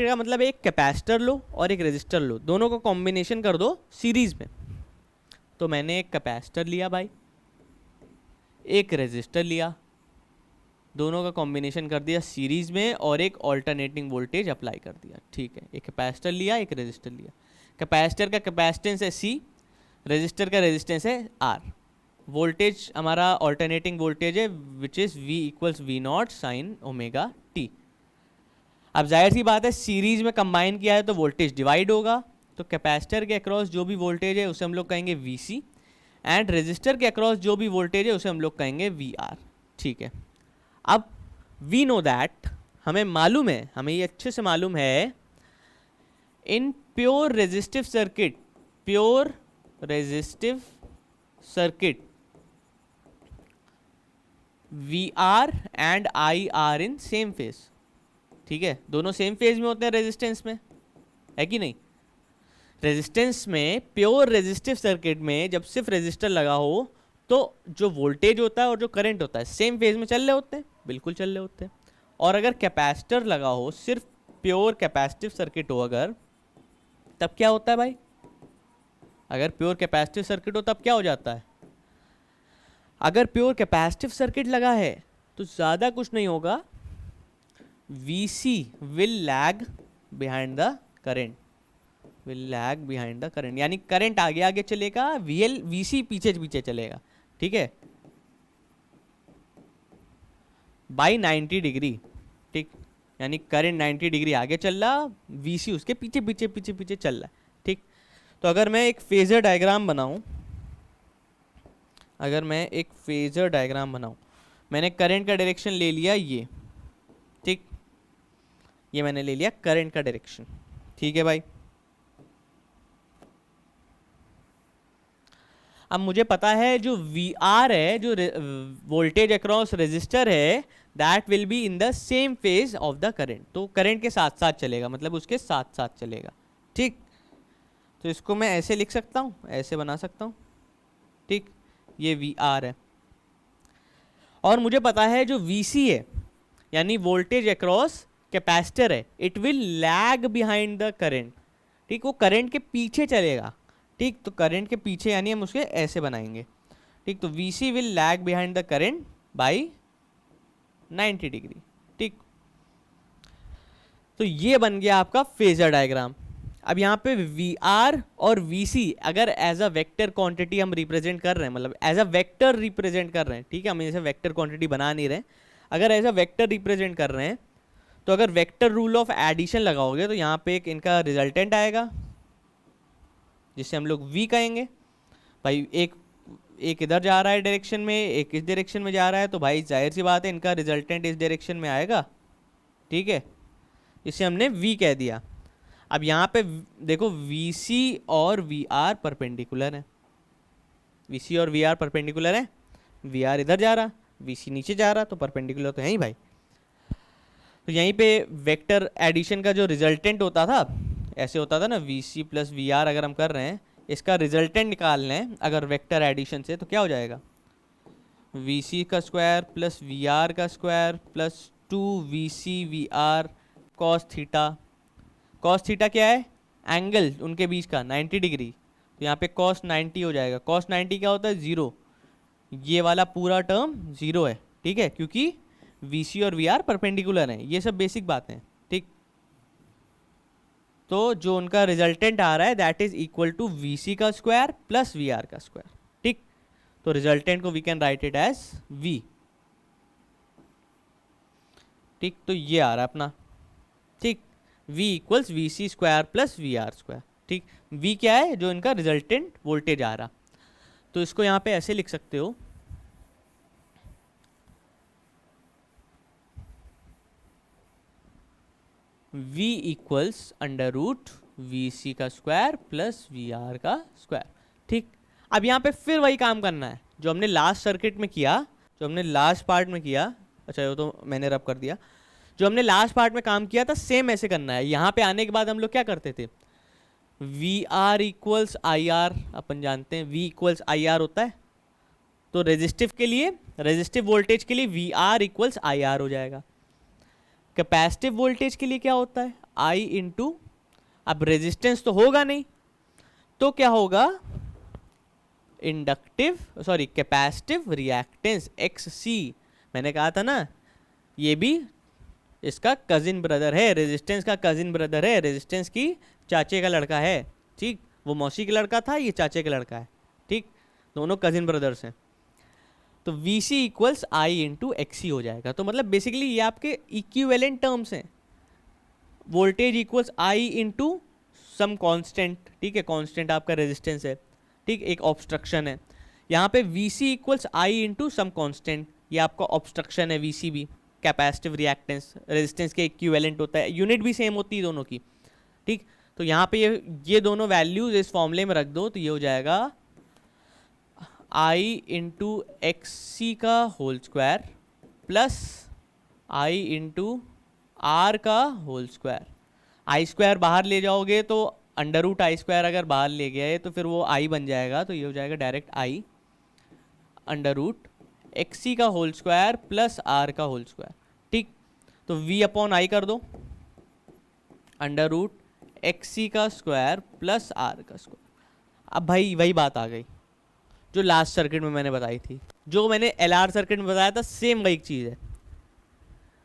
का मतलब एक कैपेसिटर लो और एक रेजिस्टर लो, दोनों को कॉम्बिनेशन कर दो सीरीज में। तो मैंने एक कैपेसिटर लिया भाई, एक रेजिस्टर लिया, दोनों का कॉम्बिनेशन कर दिया सीरीज में और एक ऑल्टरनेटिंग वोल्टेज अप्लाई कर दिया। ठीक है, एक कैपेसिटर लिया, एक रेजिस्टर लिया। कैपेसिटर का कैपेसिटेंस है C, रेजिस्टर का रेजिस्टेंस है R। वोल्टेज हमारा ऑल्टरनेटिंग वोल्टेज है which is V equals V0 sine omega T। अब जाहिर सी बात है, सीरीज में कंबाइन किया है तो वोल्टेज डिवाइड होगा, तो कैपेसिटर के अक्रॉस जो भी वोल्टेज है उसे हम लोग कहेंगे VC, एंड रेजिस्टर के अक्रॉस जो भी वोल्टेज है उसे हम लोग कहेंगे VR। ठीक है, अब वी नो दैट, हमें मालूम है, हमें ये अच्छे से मालूम है, in pure resistive circuit, pure resistive circuit V R and I R in same phase, ठीक है, दोनों सेम फेज में होते हैं रेजिस्टेंस में, है कि नहीं। रेजिस्टेंस में, प्योर रेजिस्टिव सर्किट में जब सिर्फ रेजिस्टर लगा हो तो जो वोल्टेज होता है और जो करंट होता है सेम फेज में चल रहे होते हैं, बिल्कुल चल रहे होते हैं। और अगर कैपेसिटर लगा हो, सिर्फ प्योर कैपेसिटिव सर्किट हो अगर, तब क्या होता है भाई, अगर प्योर कैपेसिटिव सर्किट हो तब क्या हो जाता है, अगर प्योर कैपेसिटिव सर्किट लगा है तो ज़्यादा कुछ नहीं होगा, VC will lag behind the current, will lag behind the current, यानी करंट आगे आगे चलेगा, VC पीछे पीछे चलेगा, ठीक है, बाई 90 डिग्री, ठीक, यानी करंट 90 डिग्री आगे चल रहा, VC उसके पीछे पीछे पीछे पीछे चल रहा है, ठीक। तो अगर मैं एक फेजर डायग्राम बनाऊं, अगर मैं एक फेजर डायग्राम बनाऊं, मैंने करंट का डायरेक्शन ले लिया ये, ठीक, ये मैंने ले लिया करंट का डायरेक्शन, ठीक है भाई। अब मुझे पता है जो VR है, जो वोल्टेज अक्रॉस रेजिस्टर है, that will be in the same phase of the current, तो करंट के साथ साथ चलेगा, मतलब उसके साथ साथ चलेगा, ठीक। तो इसको मैं ऐसे लिख सकता हूँ, ऐसे बना सकता हूँ, ठीक, ये VR है। और मुझे पता है जो VC है, यानी वोल्टेज अक्रॉस कैपेसिटर है, it will lag behind the current, ठीक, वो करंट के पीछे चलेगा, ठीक। तो करंट के पीछे यानी हम उसके ऐसे बनाएंगे, ठीक। तो VC will lag behind the current by 90 degree, ठीक। तो ये बन गया आपका फेजर डायग्राम। अब यहाँ पे VR और VC अगर एज अ वेक्टर क्वांटिटी हम रिप्रेजेंट कर रहे हैं, मतलब एज अ वेक्टर रिप्रेजेंट कर रहे हैं, ठीक है, हम जैसे वेक्टर क्वांटिटी बना नहीं रहे, अगर एज अ वेक्टर रिप्रेजेंट कर रहे हैं तो अगर वेक्टर रूल ऑफ एडिशन लगाओगे तो यहाँ पे एक इनका रिजल्टेंट आएगा जिससे हम लोग V कहेंगे, भाई एक इधर जा रहा है डायरेक्शन में, एक इस डायरेक्शन में जा रहा है, तो भाई जाहिर सी बात है इनका रिजल्टेंट इस डायरेक्शन में आएगा, ठीक है, इसे हमने V कह दिया। अब यहाँ पे देखो VC और VR परपेंडिकुलर है, VC और VR परपेंडिकुलर है, VR इधर जा रहा, VC नीचे जा रहा, तो परपेंडिकुलर तो है ही भाई। तो यहीं पे वेक्टर एडिशन का जो रिजल्टेंट होता था, ऐसे होता था ना, VC प्लस VR अगर हम कर रहे हैं, इसका रिजल्टेंट निकालना है अगर वेक्टर एडिशन से, तो क्या हो जाएगा, VC का स्क्वायर प्लस VR का square plus 2VC VR cos theta. Cos theta क्या है, एंगल उनके बीच का 90 डिग्री, तो यहाँ पे कॉस 90 हो जाएगा। कॉस 90 क्या होता है, 0, ये वाला पूरा टर्म 0 है, ठीक है, क्योंकि VC और VR परपेंडिकुलर हैं, ये सब बेसिक बातें, ठीक। तो जो उनका रिजल्टेंट आ रहा है that is equal to VC का स्क्वायर प्लस VR का स्क्वायर, ठीक। तो रिजल्टेंट को we can write it as V, ठीक। तो ये आ रहा है अपना, ठीक, V equals VC square plus VR square, ठीक। V क्या है, जो इनका रिजल्टेंट वोल्टेज आ रहा, तो इसको यहाँ पे ऐसे लिख सकते हो, V equals under root VC का स्क्वायर प्लस VR का स्क्वायर, ठीक। अब यहाँ पे फिर वही काम करना है जो हमने लास्ट सर्किट में किया, जो हमने लास्ट पार्ट में किया, अच्छा वो तो मैंने रब कर दिया, जो हमने लास्ट पार्ट में काम किया था सेम ऐसे करना है। यहाँ पे आने के बाद हम लोग क्या करते थे, VR इक्वल्स IR, अपन जानते हैं V इक्वल्स IR होता है, तो रेजिस्टिव के लिए, रेजिस्टिव वोल्टेज के लिए VR इक्वल्स IR हो जाएगा। कैपेसिटिव वोल्टेज के लिए क्या होता है, I इंटू, अब रेजिस्टेंस तो होगा नहीं, तो क्या होगा, inductive sorry capacitive reactance XC, मैंने कहा था ना ये भी इसका कजिन ब्रदर है, रेजिस्टेंस का कजिन ब्रदर है, रेजिस्टेंस की चाचे का लड़का है, ठीक, वो मौसी का लड़का था, ये चाचे का लड़का है, ठीक, दोनों कजिन ब्रदर्स हैं। तो VC equals I into XC हो जाएगा। तो मतलब बेसिकली ये आपके इक्विवेलेंट टर्म्स हैं, voltage equals I into some constant, ठीक है, कॉन्स्टेंट आपका रेजिस्टेंस है, ठीक, एक ऑब्स्ट्रक्शन है। यहाँ पे VC equals I into some constant, ये आपका ऑब्स्ट्रक्शन है, VC भी कैपेसिटिव रिएक्टेंस रेजिस्टेंस के इक्विवेलेंट होता है, यूनिट भी सेम होती है दोनों की, ठीक। तो यहाँ पे ये दोनों वैल्यूज इस फॉर्मूले में रख दो, तो ये हो जाएगा आई इंटू एक्स सी का whole square plus I into R का होल स्क्वायर। आई स्क्वायर बाहर ले जाओगे तो अंडर रूट आई स्क्वायर अगर बाहर ले गए तो फिर वो आई बन जाएगा, तो ये हो जाएगा डायरेक्ट आई अंडर रूट एक्स सी का होल स्क्वायर प्लस आर का होल स्क्वायर। ठीक, तो v अपॉन आई कर दो, अंडर रूट एक्स सी का स्क्वायर प्लस आर का स्क्वायर। अब भाई वही बात आ गई जो लास्ट सर्किट में मैंने बताई थी, जो मैंने एलआर सर्किट में बताया था, सेम वही चीज़ है।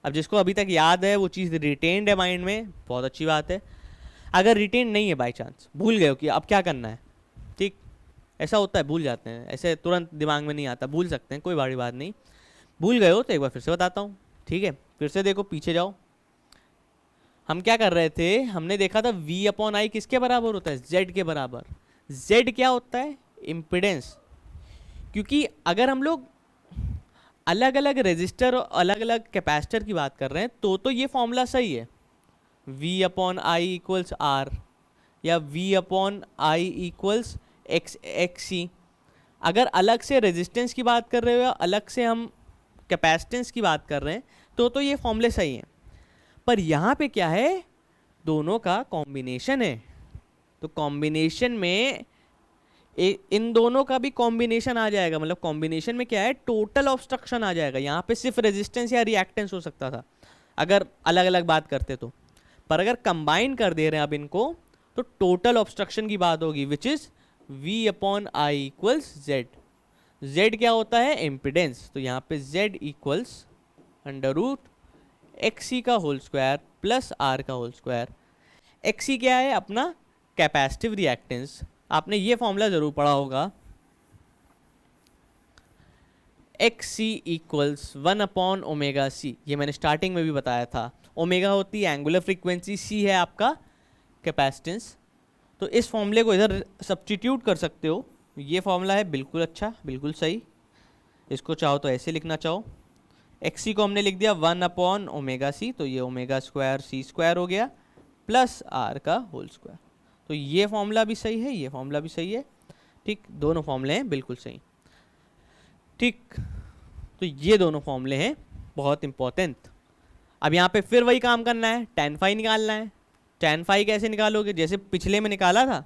अब जिसको अभी तक याद है वो चीज़ रिटेन्ड है माइंड में, बहुत अच्छी बात है। अगर रिटेन नहीं है, बाई चांस भूल गए हो कि अब क्या करना है, ठीक, ऐसा होता है, भूल जाते हैं, ऐसे तुरंत दिमाग में नहीं आता, भूल सकते हैं, कोई बड़ी बात नहीं। भूल गए हो तो एक बार फिर से बताता हूँ, ठीक है। फिर से देखो, पीछे जाओ। हम क्या कर रहे थे, हमने देखा था v अपॉन आई किसके बराबर होता है, z के बराबर। z क्या होता है, इम्पिडेंस। क्योंकि अगर हम लोग अलग अलग रेजिस्टर और अलग अलग कैपेसिटर की बात कर रहे हैं तो ये फॉर्मूला सही है, v upon I equals R या v upon I equals X C. अगर अलग से रेजिस्टेंस की बात कर रहे हो या अलग से हम कैपेसिटेंस की बात कर रहे हैं तो ये फॉर्मूले सही हैं। पर यहाँ पे क्या है, दोनों का कॉम्बिनेशन है, तो कॉम्बिनेशन में इन दोनों का भी कॉम्बिनेशन आ जाएगा। मतलब कॉम्बिनेशन में क्या है, टोटल ऑब्स्ट्रक्शन आ जाएगा। यहाँ पे सिर्फ रेजिस्टेंस या रिएक्टेंस हो सकता था अगर अलग अलग बात करते तो, पर अगर कंबाइन कर दे रहे हैं अब इनको तो टोटल ऑब्स्ट्रक्शन की बात होगी, which is v upon I equals Z. Z क्या होता है, इम्पिडेंस। तो यहाँ पे z equals under root X C का होल स्क्वायर प्लस आर का होल स्क्वायर। एक्स सी क्या है, अपना कैपेसिटिव रिएक्टेंस। आपने ये फॉर्मूला जरूर पढ़ा होगा, x C equals 1 upon omega सी। ये मैंने स्टार्टिंग में भी बताया था। ओमेगा होती है एंगुलर फ्रीक्वेंसी, सी है आपका कैपेसिटेंस। तो इस फॉर्मूले को इधर सब्स्टिट्यूट कर सकते हो। ये फॉर्मूला है बिल्कुल अच्छा, बिल्कुल सही। इसको चाहो तो ऐसे लिखना चाहो, एक्स सी को हमने लिख दिया 1 अपॉन ओमेगा सी, तो ये ओमेगा स्क्वायर सी स्क्वायर हो गया प्लस आर का होल स्क्वायर। तो ये फॉर्मूला भी सही है, ये फॉर्मूला भी सही है, ठीक, दोनों फॉर्मूले हैं बिल्कुल सही, ठीक। तो ये दोनों फॉर्मूले हैं बहुत इंपॉर्टेंट। अब यहाँ पे फिर वही काम करना है, tan फाई निकालना है। tan फाई कैसे निकालोगे, जैसे पिछले में निकाला था,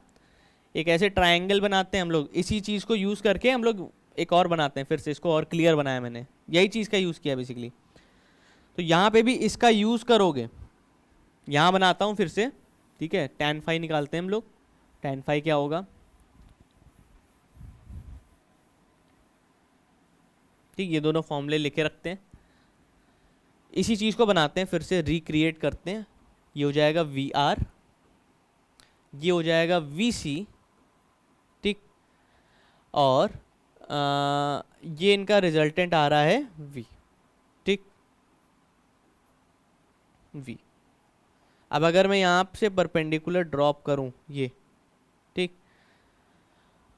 एक ऐसे ट्रायंगल बनाते हैं हम लोग, इसी चीज़ को यूज़ करके हम लोग एक और बनाते हैं, फिर से इसको और क्लियर बनाया मैंने, यही चीज़ का यूज़ किया बेसिकली। तो यहाँ पे भी इसका यूज़ करोगे, यहाँ बनाता हूँ फिर से, ठीक है। tan फाई निकालते हैं हम लोग। tan फाई क्या होगा, ठीक, ये दोनों फॉर्मूले लिखे रखते हैं, इसी चीज़ को बनाते हैं, फिर से रिक्रिएट करते हैं। ये हो जाएगा वी आर, ये हो जाएगा वी सी, ठीक, और ये इनका रिजल्टेंट आ रहा है v, ठीक, v। अब अगर मैं यहाँ से परपेंडिकुलर ड्रॉप करूँ ये, ठीक,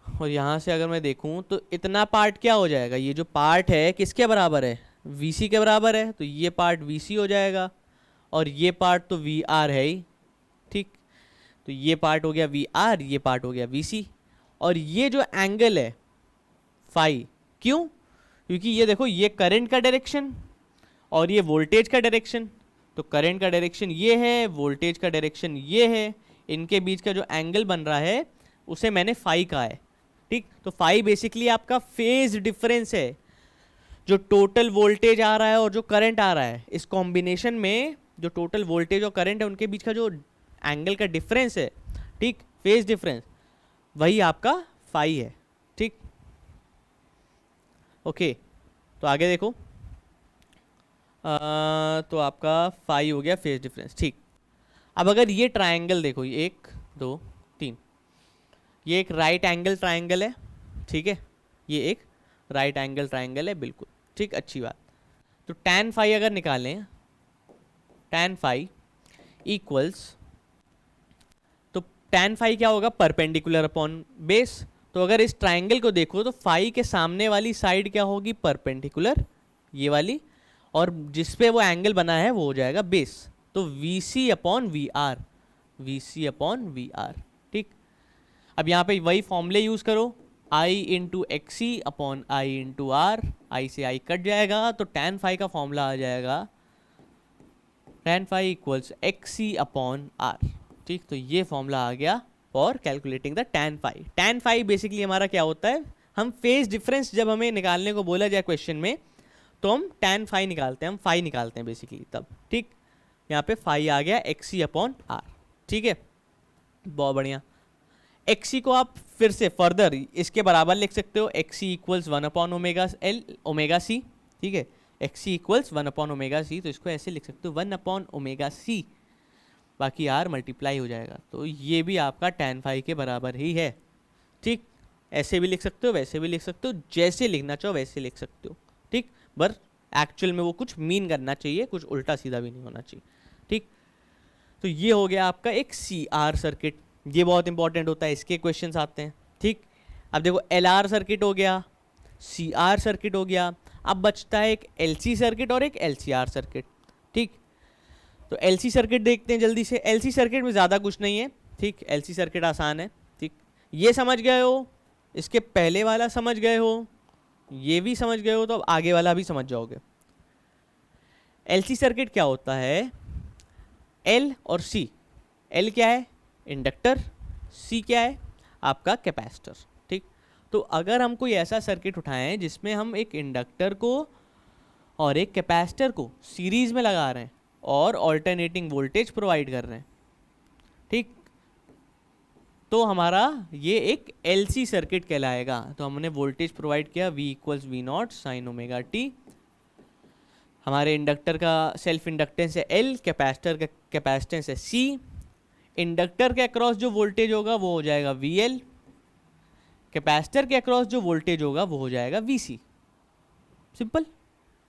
और यहाँ से अगर मैं देखूँ तो इतना पार्ट क्या हो जाएगा, ये जो पार्ट है किसके बराबर है, vc के बराबर है, तो ये पार्ट vc हो जाएगा और ये पार्ट तो vr है ही, ठीक। तो ये पार्ट हो गया vr, ये पार्ट हो गया vc। और ये जो एंगल है फाई, क्यों, क्योंकि ये देखो, ये करंट का डायरेक्शन और ये वोल्टेज का डायरेक्शन। तो करंट का डायरेक्शन ये है, वोल्टेज का डायरेक्शन ये है, इनके बीच का जो एंगल बन रहा है उसे मैंने फाई कहा है, ठीक। तो फाई बेसिकली आपका फेज डिफरेंस है, जो टोटल वोल्टेज आ रहा है और जो करंट आ रहा है, इस कॉम्बिनेशन में जो टोटल वोल्टेज और करंट है उनके बीच का जो एंगल का डिफरेंस है, ठीक, फेज डिफरेंस, वही आपका फाई है, ठीक। ओके, तो आगे देखो, तो आपका फाई हो गया फेज डिफरेंस, ठीक। अब अगर ये ट्रायंगल देखो, ये 1 2 3, ये एक राइट एंगल ट्रायंगल है, ठीक है, ये एक राइट एंगल ट्रायंगल है, बिल्कुल ठीक, अच्छी बात। तो tan फाई अगर निकालें, tan फाई इक्वल्स, तो tan फाई क्या होगा, परपेंडिकुलर अपॉन बेस। तो अगर इस ट्रायंगल को देखो तो फाई के सामने वाली साइड क्या होगी, परपेंडिकुलर, ये वाली, और जिस पे वो एंगल बना है वो हो जाएगा बेस। तो V C upon V R, V C upon V R. ठीक, अब यहाँ पे वही फॉर्मूले यूज करो, I into X C upon I into R, I से आई कट जाएगा तो tan फाई का फॉर्मूला आ जाएगा tan phi equals X C upon R. ठीक, तो ये फॉर्मूला आ गया for calculating the tan phi. tan phi basically हमारा क्या होता है, हम फेज डिफरेंस जब हमें निकालने को बोला जाए क्वेश्चन में तो हम tan फाई निकालते हैं, हम फाई निकालते हैं बेसिकली तब। ठीक, यहाँ पे फाई आ गया एक्स सी अपॉन आर। ठीक है, बहुत बढ़िया। एक्स सी को आप फिर से फर्दर इसके बराबर लिख सकते हो, X C equals 1 upon omega L omega C. ठीक है, X C equals 1 upon omega C, तो इसको ऐसे लिख सकते हो 1 अपॉन ओमेगा सी, बाकी आर मल्टीप्लाई हो जाएगा, तो ये भी आपका tan फाई के बराबर ही है। ठीक, ऐसे भी लिख सकते हो, वैसे भी लिख सकते हो, जैसे लिखना चाहो वैसे लिख सकते हो। ठीक, पर एक्चुअल में वो कुछ मीन करना चाहिए, कुछ उल्टा सीधा भी नहीं होना चाहिए। ठीक, तो ये हो गया आपका एक सी आर सर्किट, ये बहुत इंपॉर्टेंट होता है, इसके क्वेश्चंस आते हैं। ठीक, अब देखो एल आर सर्किट हो गया, सी आर सर्किट हो गया, अब बचता है एक एल सी सर्किट और एक एल सी आर सर्किट। ठीक, तो एल सी सर्किट देखते हैं जल्दी से। एल सी सर्किट में ज़्यादा कुछ नहीं है। ठीक, एल सी सर्किट आसान है। ठीक, ये समझ गए हो, इसके पहले वाला समझ गए हो, ये भी समझ गए हो, तो अब आगे वाला भी समझ जाओगे। एल सी सर्किट क्या होता है, एल और सी, एल क्या है इंडक्टर, सी क्या है आपका कैपेसिटर। ठीक, तो अगर हम कोई ऐसा सर्किट उठाएं जिसमें हम एक इंडक्टर को और एक कैपेसिटर को सीरीज में लगा रहे हैं और ऑल्टरनेटिंग वोल्टेज प्रोवाइड कर रहे हैं, ठीक, तो हमारा ये एक एलसी सर्किट कहलाएगा। तो हमने वोल्टेज प्रोवाइड किया V equals we not sine omega T, हमारे इंडक्टर का सेल्फ इंडक्टेंस है L, कैपेसिटर का कैपेसिटेंस है C, इंडक्टर के अक्रॉस जो वोल्टेज होगा वो हो जाएगा VL, कैपेसिटर के अक्रॉस जो वोल्टेज होगा वो हो जाएगा VC। सिंपल,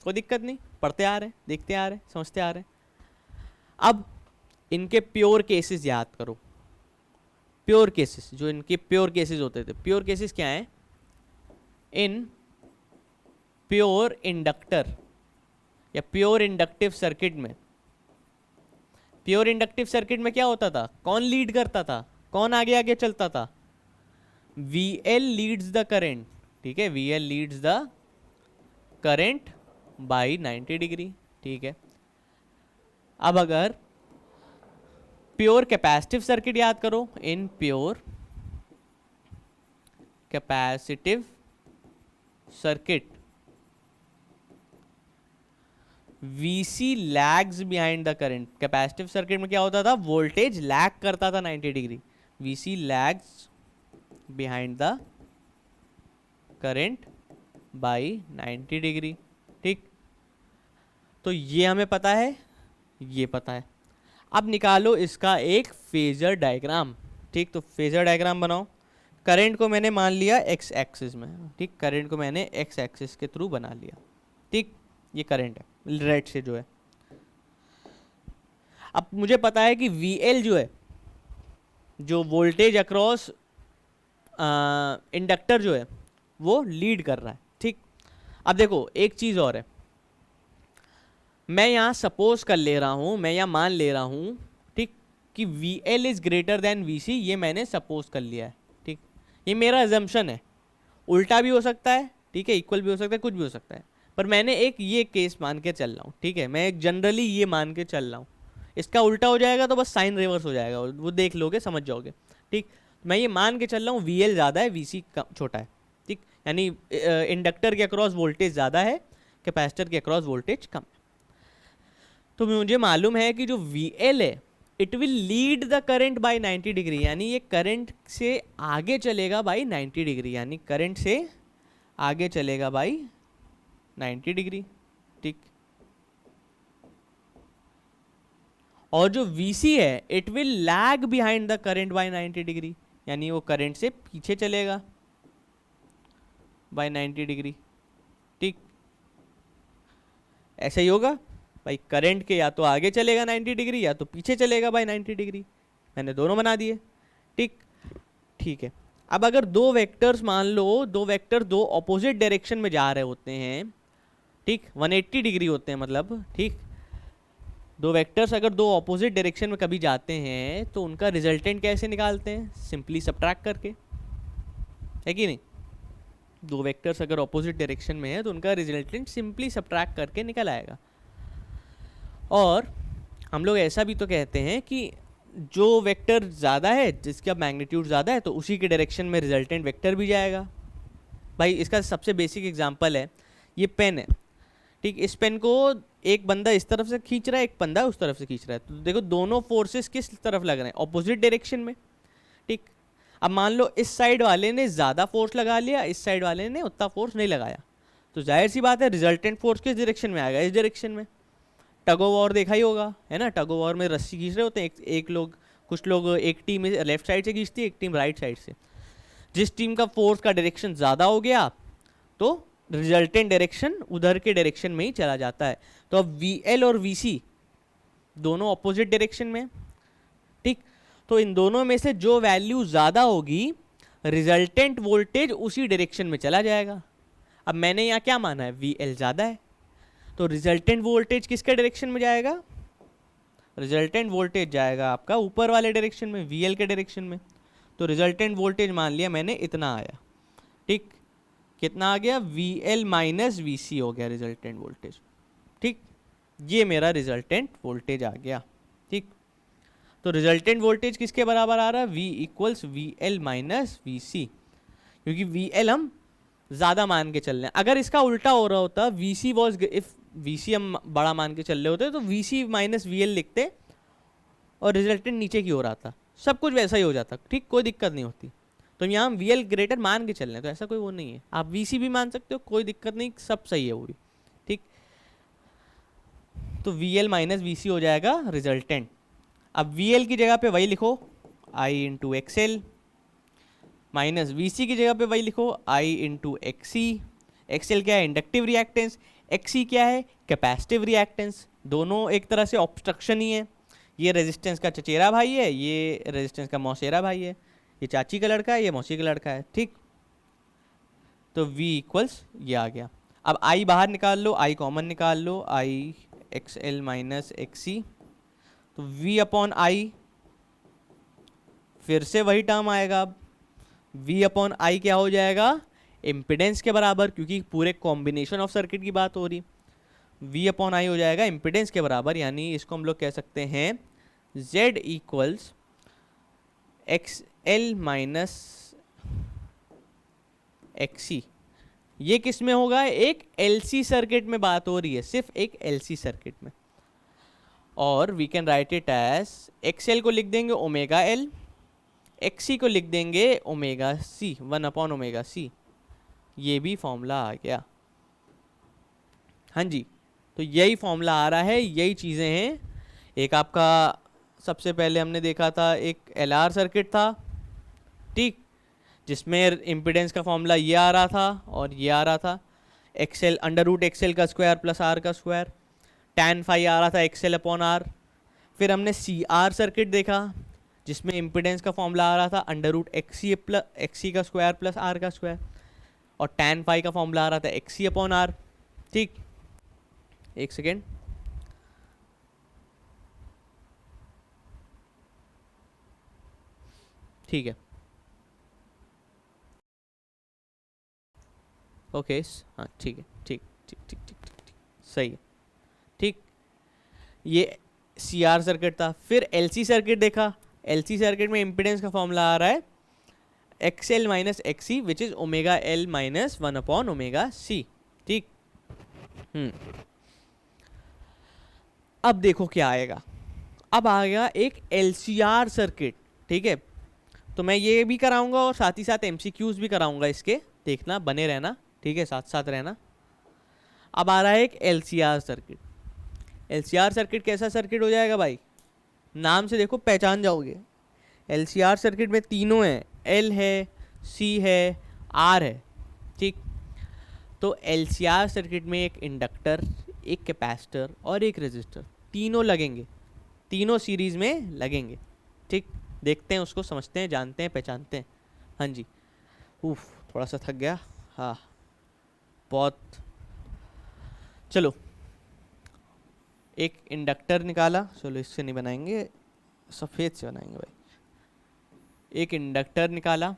कोई दिक्कत नहीं, पढ़ते आ रहे हैं, देखते आ रहे हैं, समझते आ रहे हैं। अब इनके प्योर केसेस याद करो। प्योर केसेस, जो इनके प्योर केसेस होते थे, प्योर केसेस क्या हैं, इन प्योर इंडक्टर या प्योर इंडक्टिव सर्किट में, प्योर इंडक्टिव सर्किट में क्या होता था, कौन लीड करता था, कौन आगे आगे चलता था, VL लीड्स द करंट। ठीक है, VL leads the current by 90 degree. ठीक है, अब अगर प्योर कैपेसिटिव सर्किट याद करो, in pure capacitive circuit VC lags behind the current. Capacitive circuit में क्या होता था, वोल्टेज लैग करता था 90 degree, VC lags behind the current by 90 degree. ठीक, तो ये हमें पता है, ये पता है। अब निकालो इसका एक फेजर डायग्राम। ठीक, तो फेजर डायग्राम बनाओ। करंट को मैंने मान लिया एक्स एक्सिस में। ठीक, करंट को मैंने एक्स एक्सिस के थ्रू बना लिया। ठीक, ये करंट है रेड से जो है। अब मुझे पता है कि VL जो है, जो वोल्टेज अक्रॉस इंडक्टर जो है वो लीड कर रहा है। ठीक, अब देखो एक चीज़ और है, मैं यहाँ सपोज कर ले रहा हूँ, मैं यहाँ मान ले रहा हूँ, ठीक, कि VL is greater than VC, ये मैंने सपोज कर लिया है। ठीक, ये मेरा अजम्पशन है, उल्टा भी हो सकता है, ठीक है, इक्वल भी हो सकता है, कुछ भी हो सकता है, पर मैंने एक ये केस मान के चल रहा हूँ। ठीक है, मैं एक जनरली ये मान के चल रहा हूँ, इसका उल्टा हो जाएगा तो बस साइन रिवर्स हो जाएगा, वो देख लोगे, समझ जाओगे। ठीक, मैं ये मान के चल रहा हूँ VL ज़्यादा है, VC छोटा है। ठीक, यानी इंडक्टर के अक्रॉस वोल्टेज ज़्यादा है, कैपेसिटर के अक्रॉस वोल्टेज कम है। तो मुझे मालूम है कि जो VL है it will lead the current by 90 degree, यानी ये करंट से आगे चलेगा बाय 90 डिग्री, यानी करंट से आगे चलेगा बाय 90 डिग्री। ठीक, और जो VC है it will lag behind the current by 90 degree, यानी वो करंट से पीछे चलेगा बाय 90 डिग्री। ठीक, ऐसा ही होगा भाई, करंट के या तो आगे चलेगा 90 डिग्री या तो पीछे चलेगा बाय 90 डिग्री। मैंने दोनों बना दिए। ठीक, ठीक है, अब अगर दो वेक्टर्स मान लो, दो वेक्टर दो ऑपोजिट डायरेक्शन में जा रहे होते हैं, ठीक, 180 डिग्री होते हैं मतलब, ठीक, दो वेक्टर्स अगर दो ऑपोजिट डायरेक्शन में कभी जाते हैं तो उनका रिजल्टेंट कैसे निकालते हैं? सिंपली सब्ट्रैक्ट करके, है कि नहीं? दो वेक्टर्स अगर ऑपोजिट डायरेक्शन में है तो उनका रिजल्टेंट सिंपली सब्ट्रैक्ट करके निकल आएगा। और हम लोग ऐसा भी तो कहते हैं कि जो वेक्टर ज़्यादा है, जिसका मैग्नीट्यूड ज़्यादा है, तो उसी के डायरेक्शन में रिजल्टेंट वेक्टर भी जाएगा। भाई इसका सबसे बेसिक एग्जांपल है, ये पेन है, ठीक। इस पेन को एक बंदा इस तरफ से खींच रहा है, एक बंदा उस तरफ से खींच रहा है, तो देखो दोनों फोर्सेस किस तरफ लग रहे हैं? ऑपोजिट डायरेक्शन में, ठीक। अब मान लो इस साइड वाले ने ज़्यादा फोर्स लगा लिया, इस साइड वाले ने उतना फोर्स नहीं लगाया, तो जाहिर सी बात है रिजल्टेंट फोर्स किस डायरेक्शन में आएगा? इस डायरेक्शन में। टग ऑफ वॉर देखा ही होगा, है ना? टग ऑफ वॉर में रस्सी खींच रहे होते हैं, एक लोग, कुछ लोग, एक टीम लेफ्ट साइड से खींचती है, एक टीम राइट साइड से। जिस टीम का फोर्स का डायरेक्शन ज़्यादा हो गया तो रिजल्टेंट डायरेक्शन उधर के डायरेक्शन में ही चला जाता है। तो अब VL और VC दोनों ऑपोजिट डायरेक्शन में, ठीक। तो इन दोनों में से जो वैल्यू ज़्यादा होगी, रिजल्टेंट वोल्टेज उसी डायरेक्शन में चला जाएगा। अब मैंने यहाँ क्या माना है? VL ज़्यादा है, तो रिजल्टेंट वोल्टेज किसके डायरेक्शन में जाएगा? रिजल्टेंट वोल्टेज जाएगा आपका ऊपर वाले डायरेक्शन में, VL के डायरेक्शन में। तो रिजल्टेंट वोल्टेज मान लिया मैंने इतना आया, ठीक। कितना आ गया? VL माइनस VC हो गया रिजल्टेंट वोल्टेज, ठीक। ये मेरा रिजल्टेंट वोल्टेज आ गया, ठीक। तो रिजल्टेंट वोल्टेज किसके बराबर आ रहा है? V equals VL minus VC, क्योंकि VL हम ज़्यादा मान के चल रहे हैं। अगर इसका उल्टा हो रहा होता, VC वॉज, इफ VC हम बड़ा मान के चल रहे होते तो VC माइनस VL लिखते और रिजल्टेंट नीचे की ओर आता, सब कुछ वैसा ही हो जाता, ठीक। कोई दिक्कत नहीं होती। तो यहाँ हम VL ग्रेटर मान के चल रहे हैं, तो ऐसा कोई वो नहीं है। आप VC भी मान सकते हो, कोई दिक्कत नहीं, सब सही है वो भी, ठीक। तो VL माइनस VC हो जाएगा रिजल्टेंट। अब VL की जगह पे वही लिखो, I into XL, minus VC की जगह पे वही लिखो, I इंटू XC। XL क्या है? Inductive reactance. XC क्या है? Capacitive reactance. दोनों एक तरह से ऑब्स्ट्रक्शन ही है। ये रेजिस्टेंस का चचेरा भाई है, ये रेजिस्टेंस का मौसेरा भाई है। ये चाची का लड़का है, ये मौसी का लड़का है, ठीक। तो V इक्वल्स ये आ गया। अब I बाहर निकाल लो, I कॉमन निकाल लो, I XL माइनस XC, तो V अपॉन I, फिर से वही टर्म आएगा। अब V अपॉन I क्या हो जाएगा? इम्पिडेंस के बराबर, क्योंकि पूरे कॉम्बिनेशन ऑफ सर्किट की बात हो रही। V अपॉन I हो जाएगा इम्पिडेंस के बराबर, यानी इसको हम लोग कह सकते हैं Z equals XL minus XC। ये किस में होगा? एक LC सर्किट में बात हो रही है, सिर्फ एक LC सर्किट में। और we can write it as XL को लिख देंगे ओमेगा L, XC को लिख देंगे omega C, 1 upon omega C। ये भी फॉर्मूला आ गया। हाँ जी, तो यही फॉर्मूला आ रहा है, यही चीज़ें हैं। एक आपका सबसे पहले हमने देखा था एक LR सर्किट था, ठीक, जिसमें इम्पिडेंस का फॉर्मूला ये आ रहा था और ये आ रहा था, XL अंडर रूट XL का स्क्वायर प्लस R का स्क्वायर, tan फाई आ रहा था XL अपॉन R। फिर हमने CR सर्किट देखा, जिसमें इम्पिडेंस का फॉर्मूला आ रहा था अंडर रूट XC का स्क्वायर प्लस R का स्क्वायर, और tan फाई का फॉर्मूला आ रहा था XC अपॉन R, ठीक। एक सेकेंड, ठीक है, ओके, हाँ ठीक है, ठीक ठीक ठीक ठीक ठीक ठीक, सही है, ठीक। ये CR सर्किट था। फिर LC सर्किट देखा, LC सर्किट में इम्पिडेंस का फॉर्मूला आ रहा है XL minus XC which is omega L minus 1 upon omega C, ठीक। अब देखो क्या आएगा, अब आ गया एक LCR सर्किट, ठीक है। तो मैं ये भी कराऊंगा और साथ ही साथ MCQs भी कराऊंगा इसके, देखना, बने रहना, ठीक है, साथ साथ रहना। अब आ रहा है एक LCR सर्किट। LCR सर्किट कैसा सर्किट हो जाएगा भाई? नाम से देखो पहचान जाओगे। LCR सर्किट में तीनों हैं, L है, C है, R है, ठीक। तो LCR सर्किट में एक इंडक्टर, एक कैपेसिटर और एक रेजिस्टर, तीनों लगेंगे, तीनों सीरीज में लगेंगे, ठीक। देखते हैं उसको, समझते हैं, जानते हैं, पहचानते हैं। हाँ जी, उफ, थोड़ा सा थक गया, हाँ बहुत। चलो, एक इंडक्टर निकाला, चलो इससे नहीं बनाएंगे, सफ़ेद से बनाएंगे भाई। एक इंडक्टर निकाला,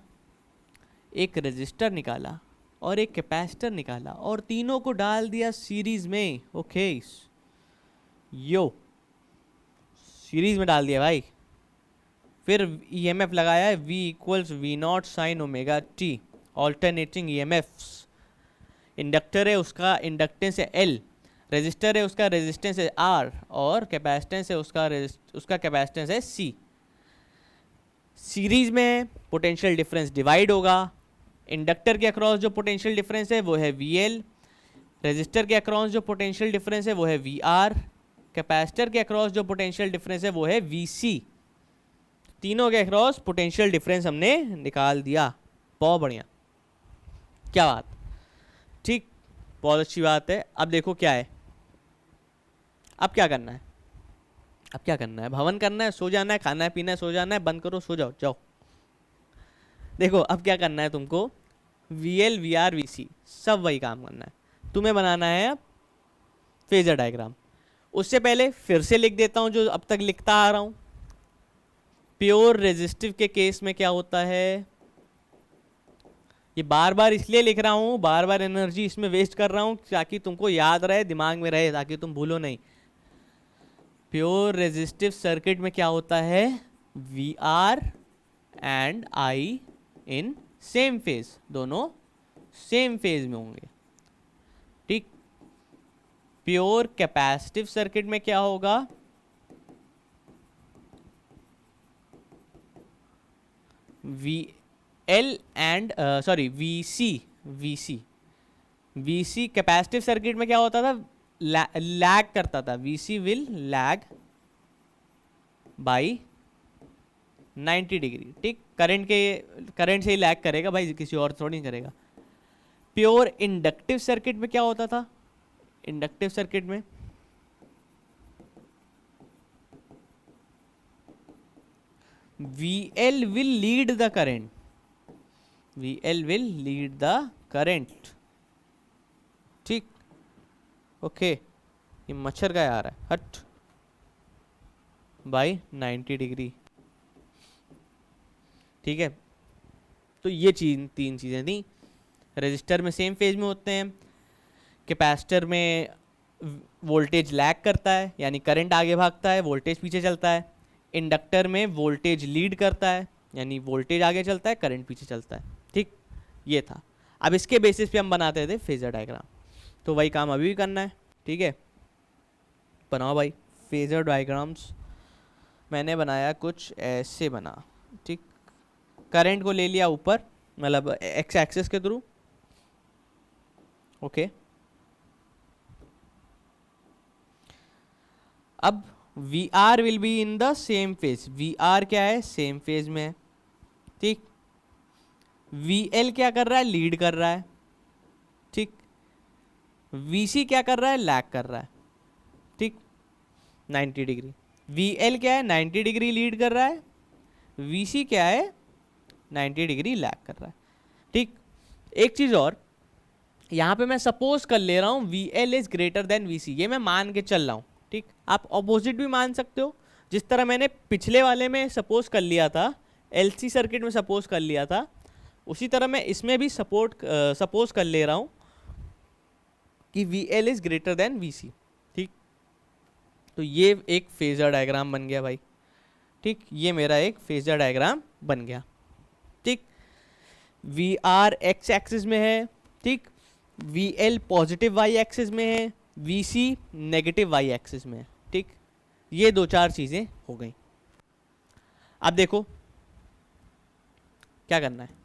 एक रेजिस्टर निकाला और एक कैपेसिटर निकाला और तीनों को डाल दिया सीरीज में। ओके यो, सीरीज में डाल दिया भाई। फिर ईएमएफ लगाया है V equals we not sine omega T, alternating EMFs. Inductor है उसका इंडक्टेंस है L, रेजिस्टर है उसका रेजिस्टेंस है R और कैपेसिटेंस है उसका कैपेसिटेंस है C। सीरीज में पोटेंशियल डिफरेंस डिवाइड होगा। इंडक्टर के अक्रॉस जो पोटेंशियल डिफरेंस है वो है VL, रेजिस्टर के अक्रॉस जो पोटेंशियल डिफरेंस है वो है VR, कैपेसिटर के अक्रॉस जो पोटेंशियल डिफरेंस है वो है VC। तीनों के अक्रॉस पोटेंशियल डिफरेंस हमने निकाल दिया। बहुत बढ़िया, क्या बात, ठीक, बहुत अच्छी बात है। अब देखो क्या है, अब क्या करना है, अब क्या करना है, भवन करना है, सो जाना है, खाना है, पीना है, सो जाना है, बंद करो, सो जाओ, जाओ। देखो अब क्या करना है तुमको, VL VR VC सब वही काम करना है। तुम्हें बनाना है अब फेजर डायग्राम। उससे पहले फिर से लिख देता हूँ जो अब तक लिखता आ रहा हूँ। प्योर रेजिस्टिव के केस में क्या होता है, ये बार बार इसलिए लिख रहा हूँ, बार बार एनर्जी इसमें वेस्ट कर रहा हूँ ताकि तुमको याद रहे, दिमाग में रहे, ताकि तुम भूलो नहीं। प्योर रेजिस्टिव सर्किट में क्या होता है, VR and I in same phase, दोनों सेम फेज में होंगे, ठीक। प्योर कैपेसिटिव सर्किट में क्या होगा, VL and VC capacitive circuit में क्या होता था, लैग करता था, VC will lag by 90 degree, ठीक। करंट से ही लैग करेगा भाई, किसी और थोड़ी नहीं करेगा। प्योर इंडक्टिव सर्किट में क्या होता था, इंडक्टिव सर्किट में VL will lead the current, VL will lead the current, ठीक। ओके, ये मच्छर का आ रहा है, हट, बाई 90 डिग्री, ठीक है। तो ये तीन चीज़ें थी। रेजिस्टर में सेम फेज में होते हैं, कैपेसिटर में वोल्टेज लैग करता है यानी करंट आगे भागता है, वोल्टेज पीछे चलता है। इंडक्टर में वोल्टेज लीड करता है यानी वोल्टेज आगे चलता है, करंट पीछे चलता है, ठीक। ये था। अब इसके बेसिस पे हम बनाते थे फेजर डायग्राम, तो वही काम अभी भी करना है, ठीक है। बनाओ भाई फेजर डायग्राम्स। मैंने बनाया कुछ ऐसे बना, ठीक। करंट को ले लिया ऊपर, मतलब एक्स एक्सिस के थ्रू, ओके। अब VR will be in the same phase, VR क्या है, सेम फेज में है, ठीक। VL क्या कर रहा है, लीड कर रहा है, ठीक। VC क्या कर रहा है, लैग कर रहा है, ठीक, 90 डिग्री। VL क्या है, 90 डिग्री लीड कर रहा है, VC क्या है, 90 डिग्री लैग कर रहा है, ठीक। एक चीज़ और, यहाँ पे मैं सपोज कर ले रहा हूँ VL is greater than VC, ये मैं मान के चल रहा हूँ, ठीक। आप ऑपोजिट भी मान सकते हो, जिस तरह मैंने पिछले वाले में सपोज कर लिया था, LC सर्किट में सपोज कर लिया था, उसी तरह मैं इसमें भी सपोज कर ले रहा हूँ कि VL is greater than VC, ठीक। तो ये एक फेजर डायग्राम बन गया भाई, ठीक। ये मेरा एक फेजर डायग्राम बन गया, ठीक। VR एक्स एक्सिस में है, ठीक। VL पॉजिटिव Y एक्सिस में है, VC नेगेटिव Y एक्सिस में है, ठीक। ये दो चार चीज़ें हो गई। अब देखो क्या करना है,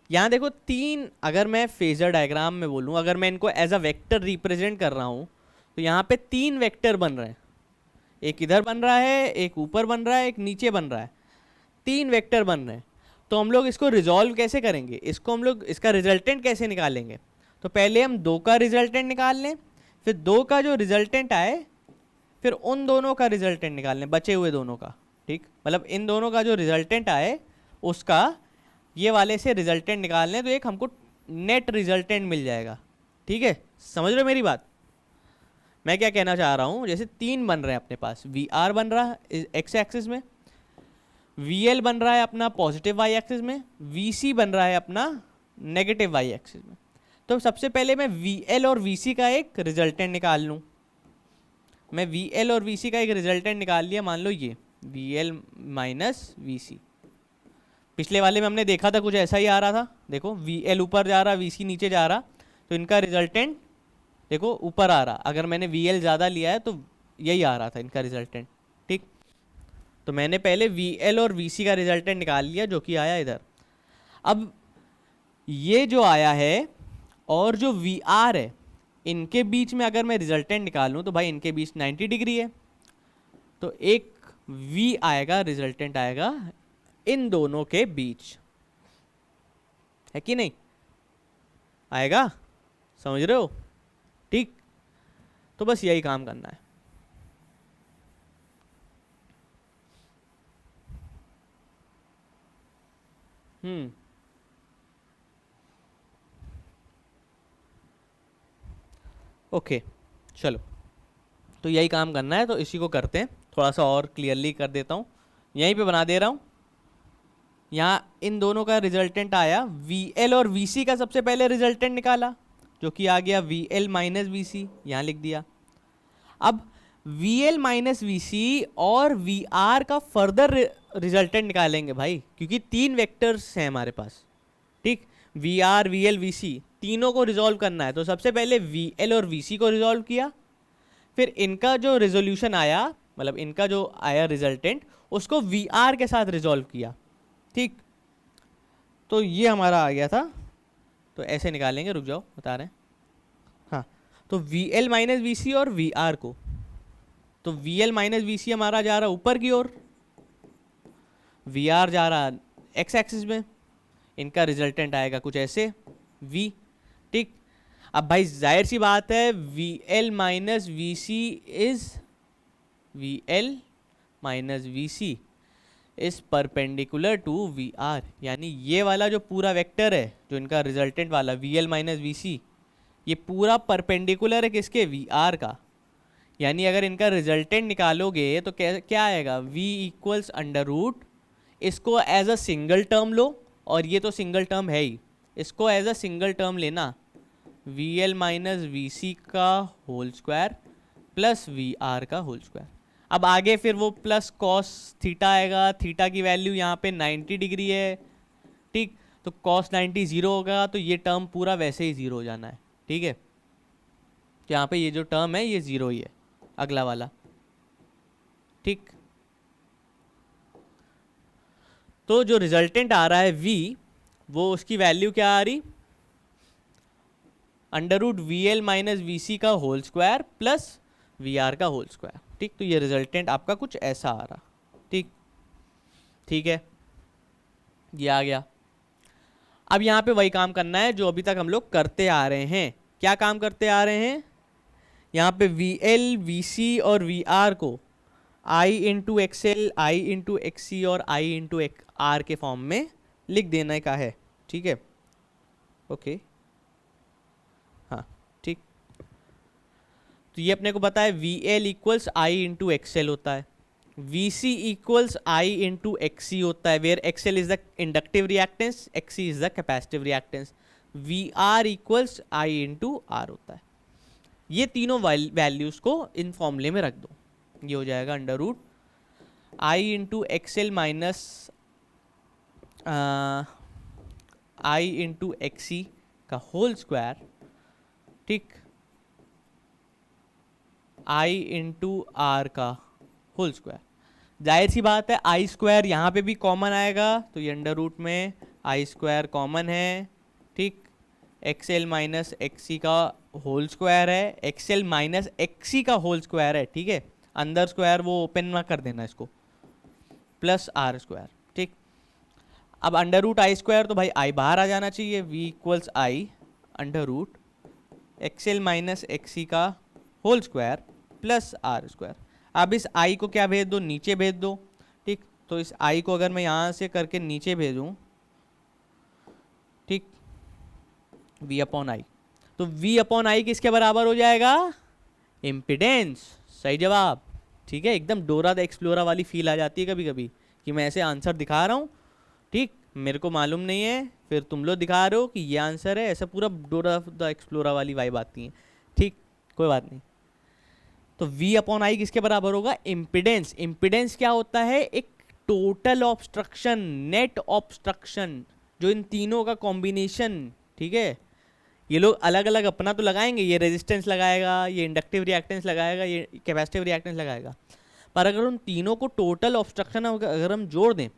यहाँ देखो तीन, अगर मैं फेजर डायग्राम में बोलूँ, अगर मैं इनको एज अ वेक्टर रिप्रेजेंट कर रहा हूँ, तो यहाँ पे तीन वेक्टर बन रहे हैं, एक इधर बन रहा है, एक ऊपर बन रहा है, एक नीचे बन रहा है, तीन वेक्टर बन रहे हैं। तो हम लोग इसको रिजॉल्व कैसे करेंगे, इसको हम लोग इसका रिजल्टेंट कैसे निकालेंगे, तो पहले हम दो का रिजल्टेंट निकाल लें, फिर दो का जो रिजल्टेंट आए फिर उन दोनों का रिजल्टेंट निकाल लें, बचे हुए दोनों का, ठीक। मतलब इन दोनों का जो रिजल्टेंट आए उसका ये वाले से रिजल्टेंट निकालने, तो एक हमको नेट रिजल्टेंट मिल जाएगा। ठीक है, समझ रहे हो मेरी बात? मैं क्या कहना चाह रहा हूँ, जैसे 3 बन रहे हैं अपने पास, वी आर बन रहा है एक्स एक्सिस में, वी एल बन रहा है अपना पॉजिटिव वाई एक्सिस में, वी सी बन रहा है अपना नेगेटिव वाई एक्सिस में। तो सबसे पहले मैं वी एल और वी सी का एक रिजल्टेंट निकाल लूँ। मैं वी एल और वी सी का एक रिजल्टेंट निकाल लिया, मान लो ये वी एल माइनस वी सी। पिछले वाले में हमने देखा था कुछ ऐसा ही आ रहा था, देखो वी एल ऊपर जा रहा, वी सी नीचे जा रहा, तो इनका रिजल्टेंट देखो ऊपर आ रहा। अगर मैंने वी एल ज़्यादा लिया है तो यही आ रहा था इनका रिजल्टेंट। ठीक, तो मैंने पहले वी एल और वी सी का रिजल्टेंट निकाल लिया, जो कि आया इधर। अब ये जो आया है और जो वी आर है, इनके बीच में अगर मैं रिजल्टेंट निकालूं तो भाई इनके बीच 90 डिग्री है, तो एक वी आएगा, रिजल्टेंट आएगा इन दोनों के बीच, है कि नहीं? आएगा, समझ रहे हो? ठीक, तो बस यही काम करना है। ओके, चलो, तो यही काम करना है, तो इसी को करते हैं। थोड़ा सा और क्लियरली कर देता हूँ, यहीं पे बना दे रहा हूँ। यहाँ इन दोनों का रिजल्टेंट आया, वी एल और वी सी का सबसे पहले रिजल्टेंट निकाला, जो कि आ गया V L minus V C, यहाँ लिख दिया। अब V L minus V C और वी आर का फर्दर रिजल्टेंट निकालेंगे भाई, क्योंकि 3 वेक्टर्स हैं हमारे पास। ठीक, V R, V L, V C, तीनों को रिजॉल्व करना है। तो सबसे पहले वी एल और वी सी को रिजॉल्व किया, फिर इनका जो रिजोल्यूशन आया, मतलब इनका जो आया रिजल्टेंट, उसको वी आर के साथ रिजॉल्व किया। ठीक, तो ये हमारा आ गया था। तो ऐसे निकालेंगे, रुक जाओ बता रहे हैं। हाँ, तो V L minus V C और वी आर को, तो वी एल माइनस वी सी हमारा जा रहा ऊपर की ओर, वी आर जा रहा एक्स एक्सिस में, इनका रिजल्टेंट आएगा कुछ ऐसे v। ठीक, अब भाई जाहिर सी बात है, V L minus V C is, V L minus V C is perpendicular to V R, यानी ये वाला जो पूरा वेक्टर है, जो इनका रिजल्टेंट वाला वी एल माइनस वी सी, ये पूरा परपेंडिकुलर है किसके? वी आर का। यानी अगर इनका रिजल्टेंट निकालोगे तो क्या आएगा? v इक्वल्स अंडर रूट, इसको एज अ सिंगल टर्म लो, और ये तो सिंगल टर्म है ही, इसको एज अ सिंगल टर्म लेना, V L minus V C का whole square plus V R का होल स्क्वायर। अब आगे फिर वो प्लस कॉस थीटा आएगा, थीटा की वैल्यू यहाँ पे 90 डिग्री है। ठीक, तो कॉस 90 ज़ीरो होगा, तो ये टर्म पूरा वैसे ही ज़ीरो हो जाना है। ठीक है, तो यहाँ पे ये जो टर्म है ये ज़ीरो ही है, अगला वाला। ठीक, तो जो रिजल्टेंट आ रहा है v, वो उसकी वैल्यू क्या आ रही? Under root V L minus V C का whole square plus V R का होल स्क्वायर। ठीक, तो ये रिजल्टेंट आपका कुछ ऐसा आ रहा। ठीक, ठीक है, ये आ गया। अब यहाँ पे वही काम करना है जो अभी तक हम लोग करते आ रहे हैं। क्या काम करते आ रहे हैं? यहाँ पे वी एल, वी सी और वी आर को आई इंटू एक्स एल, आई इंटू एक्स सी और आई इंटू आर के फॉर्म में लिख देने का है। ठीक है, ओके, हाँ ठीक। तो ये अपने को पता है V L equals I into X L होता है, V C equals I into X C होता है, where X L is the inductive reactance, X C is the capacitive reactance, V R equals I into R होता है। ये तीनों वैल्यूज को इन फॉर्मूले में रख दो, ये हो जाएगा under root I into X L minus I into X C का होल स्क्वायर, ठीक, आई इंटू आर का होल स्क्वायर। जाहिर सी बात है आई स्क्वायर यहाँ पे भी कॉमन आएगा, तो ये अंडर रूट में आई स्क्वायर कॉमन है। ठीक, x L minus X C का होल स्क्वायर है, x L minus X C का होल स्क्वायर है। ठीक है, अंदर स्क्वायर वो ओपन ना कर देना इसको, प्लस आर स्क्वायर। ठीक, अब अंडर रूट आई स्क्वायर, तो भाई आई बाहर आ जाना चाहिए, V equals I under root X L minus X C का whole square plus R square. अब इस आई को क्या भेज दो? नीचे भेज दो। ठीक, तो इस आई को अगर मैं यहाँ से करके नीचे भेजूँ, ठीक, वी अपॉन आई, तो वी अपॉन आई किसके बराबर हो जाएगा? इम्पिडेंस। सही जवाब। ठीक है, एकदम डोरा द एक्सप्लोरा वाली फील आ जाती है कभी कभी कि मैं ऐसे आंसर दिखा रहा हूँ, ठीक, मेरे को मालूम नहीं है, फिर तुम लोग दिखा रहे हो कि ये आंसर है, ऐसा पूरा डोरा द एक्सप्लोरा वाली वाइब आती है। ठीक, कोई बात नहीं। तो v अपॉन आई किसके बराबर होगा? इम्पिडेंस। इम्पिडेंस क्या होता है? एक टोटल ऑब्स्ट्रक्शन, नेट ऑब्स्ट्रक्शन, जो इन तीनों का कॉम्बिनेशन। ठीक है, ये लोग अलग अलग अपना तो लगाएंगे, ये रेजिस्टेंस लगाएगा, ये इंडक्टिव रिएक्टेंस लगाएगा, ये कैपेसिटिव रिएक्टेंस लगाएगा, पर अगर उन तीनों को टोटल ऑब्स्ट्रक्शन अगर हम जोड़ दें,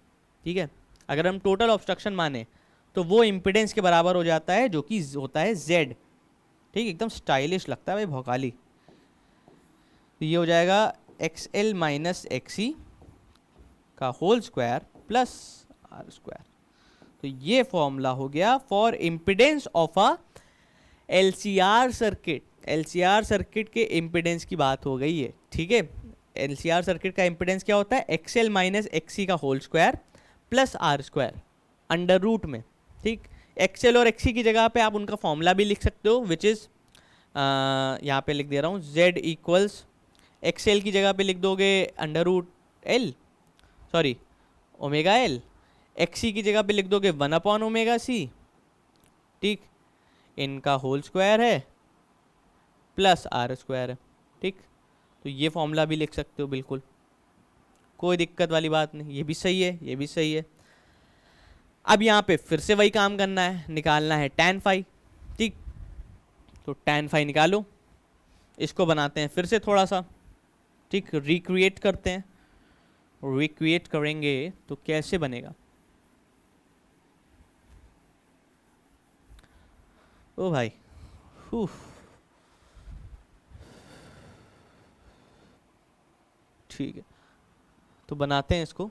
ठीक है, अगर हम टोटल ऑब्स्ट्रक्शन माने, तो वो इम्पिडेंस के बराबर हो जाता है, जो कि होता है Z। ठीक, एकदम स्टाइलिश लगता है भाई, भौकाली। तो ये हो जाएगा XL माइनस XC का whole square plus R square. तो ये फॉर्मूला हो गया for impedance of a LCR circuit. LCR circuit के इम्पिडेंस की बात हो गई है। ठीक है, LCR सर्किट का इम्पिडेंस क्या होता है? XL माइनस XC का whole square plus R square under root में। ठीक, XL और XC की जगह पे आप उनका फॉर्मूला भी लिख सकते हो, विच इज़ यहाँ पे लिख दे रहा हूँ, Z इक्वल्स XL की जगह पे लिख दोगे under root L, sorry omega L, XC की जगह पे लिख दोगे 1 अपॉन ओमेगा C। ठीक, इनका होल स्क्वायर है प्लस R स्क्वायर है। ठीक, तो ये फॉर्मूला भी लिख सकते हो, बिल्कुल कोई दिक्कत वाली बात नहीं, ये भी सही है, ये भी सही है। अब यहाँ पे फिर से वही काम करना है, निकालना है tan फाई। ठीक, तो tan फाई निकालो, इसको बनाते हैं फिर से थोड़ा सा, ठीक, रिक्रिएट करते हैं। रिक्रिएट करेंगे तो कैसे बनेगा? ओ भाई, ठीक है, तो बनाते हैं इसको।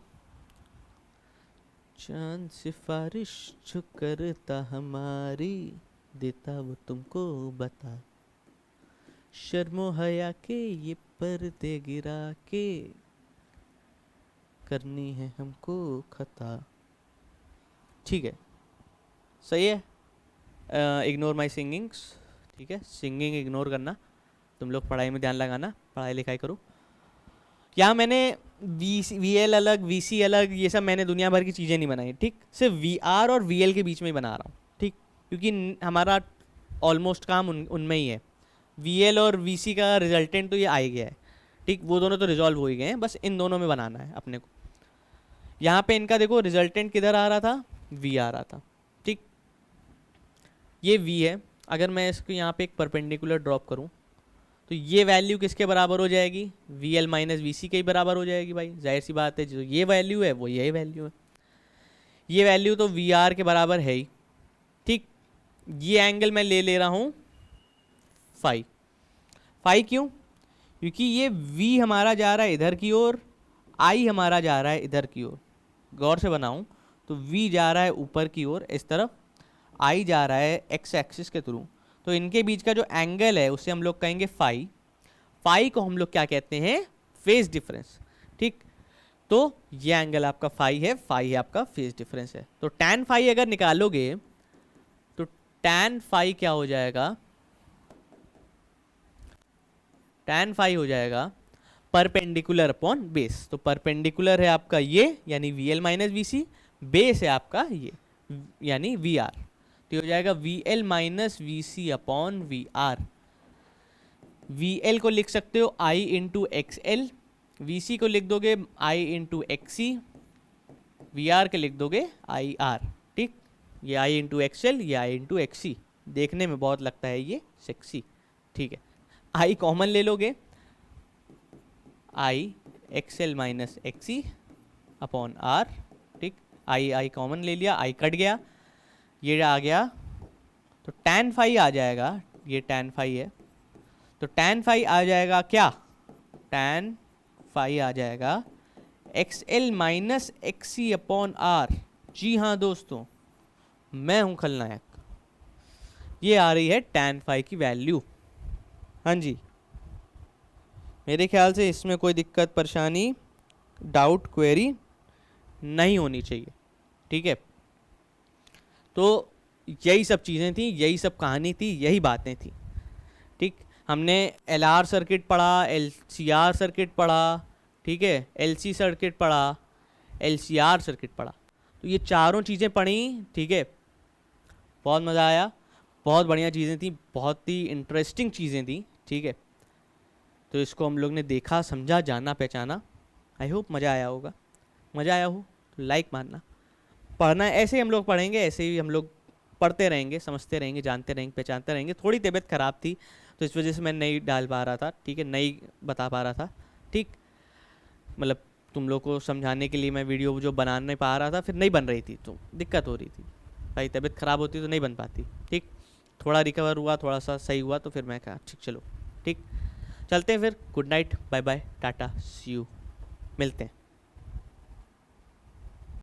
चांद सिफारिश जो करता हमारी, देता वो तुमको बता, शर्मो हया के ये पर्दे गिरा के, करनी है हमको खता। ठीक है, सही है। Ignore my singings. ठीक है, सिंगिंग इग्नोर करना, तुम लोग पढ़ाई में ध्यान लगाना, पढ़ाई लिखाई करो। यहाँ मैंने VL अलग, VC अलग, ये सब मैंने दुनिया भर की चीज़ें नहीं बनाई। ठीक, सिर्फ VR और VL के बीच में ही बना रहा हूँ। ठीक, क्योंकि हमारा ऑलमोस्ट काम उनमें ही है। VL और VC का रिजल्टेंट तो ये आ ही गया है। ठीक, वो दोनों तो रिजॉल्व हो ही गए हैं, बस इन दोनों में बनाना है अपने को। यहाँ पे इनका देखो रिजल्टेंट किधर आ रहा था? V आ रहा था। ठीक, ये V है, अगर मैं इसको यहाँ पे एक परपेंडिकुलर ड्रॉप करूँ तो ये वैल्यू किसके बराबर हो जाएगी? VL माइनस VC के ही बराबर हो जाएगी भाई, जाहिर सी बात है, जो ये वैल्यू है वो यही वैल्यू है। ये वैल्यू तो VR के बराबर है ही। ठीक, ये एंगल मैं ले रहा हूँ फाई। फाई क्यों? क्योंकि ये V हमारा जा रहा है इधर की ओर, I हमारा जा रहा है इधर की ओर। गौर से बनाऊँ तो V जा रहा है ऊपर की ओर इस तरफ, I जा रहा है एक्स एक्सिस के थ्रू, तो इनके बीच का जो एंगल है उसे हम लोग कहेंगे फाई। फाई को हम लोग क्या कहते हैं? Phase difference. ठीक, तो ये एंगल आपका फाई है, फाई आपका फेज डिफरेंस है। तो tan फाई अगर निकालोगे तो tan फाई क्या हो जाएगा? tan फाई हो जाएगा परपेंडिकुलर अपॉन बेस। तो परपेंडिकुलर है आपका ये, यानी VL माइनस VC, बेस है आपका ये, यानी VR। तो हो जाएगा VL minus VC upon VR। VL को लिख सकते हो I इंटू XL, VC को लिख दोगे I इंटू XC, VR के लिख दोगे IR। ठीक, ये I इंटू XL, ये I इंटू XC, देखने में बहुत लगता है ये सेक्सी। ठीक है, I कॉमन ले लोगे, I XL minus XC upon R। ठीक, I कॉमन ले लिया, I कट गया, ये आ गया, तो tan फाई आ जाएगा, ये tan फाई है, तो tan फाई आ जाएगा क्या? tan फाई आ जाएगा XL minus XC upon R। जी हाँ दोस्तों, मैं हूं खलनायक। ये आ रही है tan फाई की वैल्यू। हाँ जी, मेरे ख्याल से इसमें कोई दिक्कत, परेशानी, डाउट, क्वेरी नहीं होनी चाहिए। ठीक है, तो यही सब चीज़ें थी, यही सब कहानी थी, यही बातें थी। ठीक, हमने LR सर्किट पढ़ा, LCR सर्किट पढ़ा, ठीक है, LC सर्किट पढ़ा, LCR सर्किट पढ़ा। तो ये चारों चीज़ें पढ़ी। ठीक है, बहुत मज़ा आया, बहुत बढ़िया चीज़ें थी, बहुत ही इंटरेस्टिंग चीज़ें थी। ठीक है, तो इसको हम लोग ने देखा, समझा, जाना, पहचाना। आई होप मज़ा आया होगा। मज़ा आया हो तो लाइक मारना। पढ़ना ऐसे ही हम लोग पढ़ेंगे, ऐसे ही हम लोग पढ़ते रहेंगे, समझते रहेंगे, जानते रहेंगे, पहचानते रहेंगे। थोड़ी तबीयत ख़राब थी तो इस वजह से मैं नहीं डाल पा रहा था। ठीक है, नहीं बता पा रहा था। ठीक, मतलब तुम लोग को समझाने के लिए मैं वीडियो जो बना नहीं पा रहा था, फिर नहीं बन रही थी तो दिक्कत हो रही थी। भाई तबीयत ख़राब होती तो नहीं बन पाती। ठीक, थोड़ा रिकवर हुआ, थोड़ा सा सही हुआ तो फिर मैं कहा ठीक चलो। ठीक, चलते हैं फिर। Good night, bye bye, ta-ta, see you, मिलते हैं।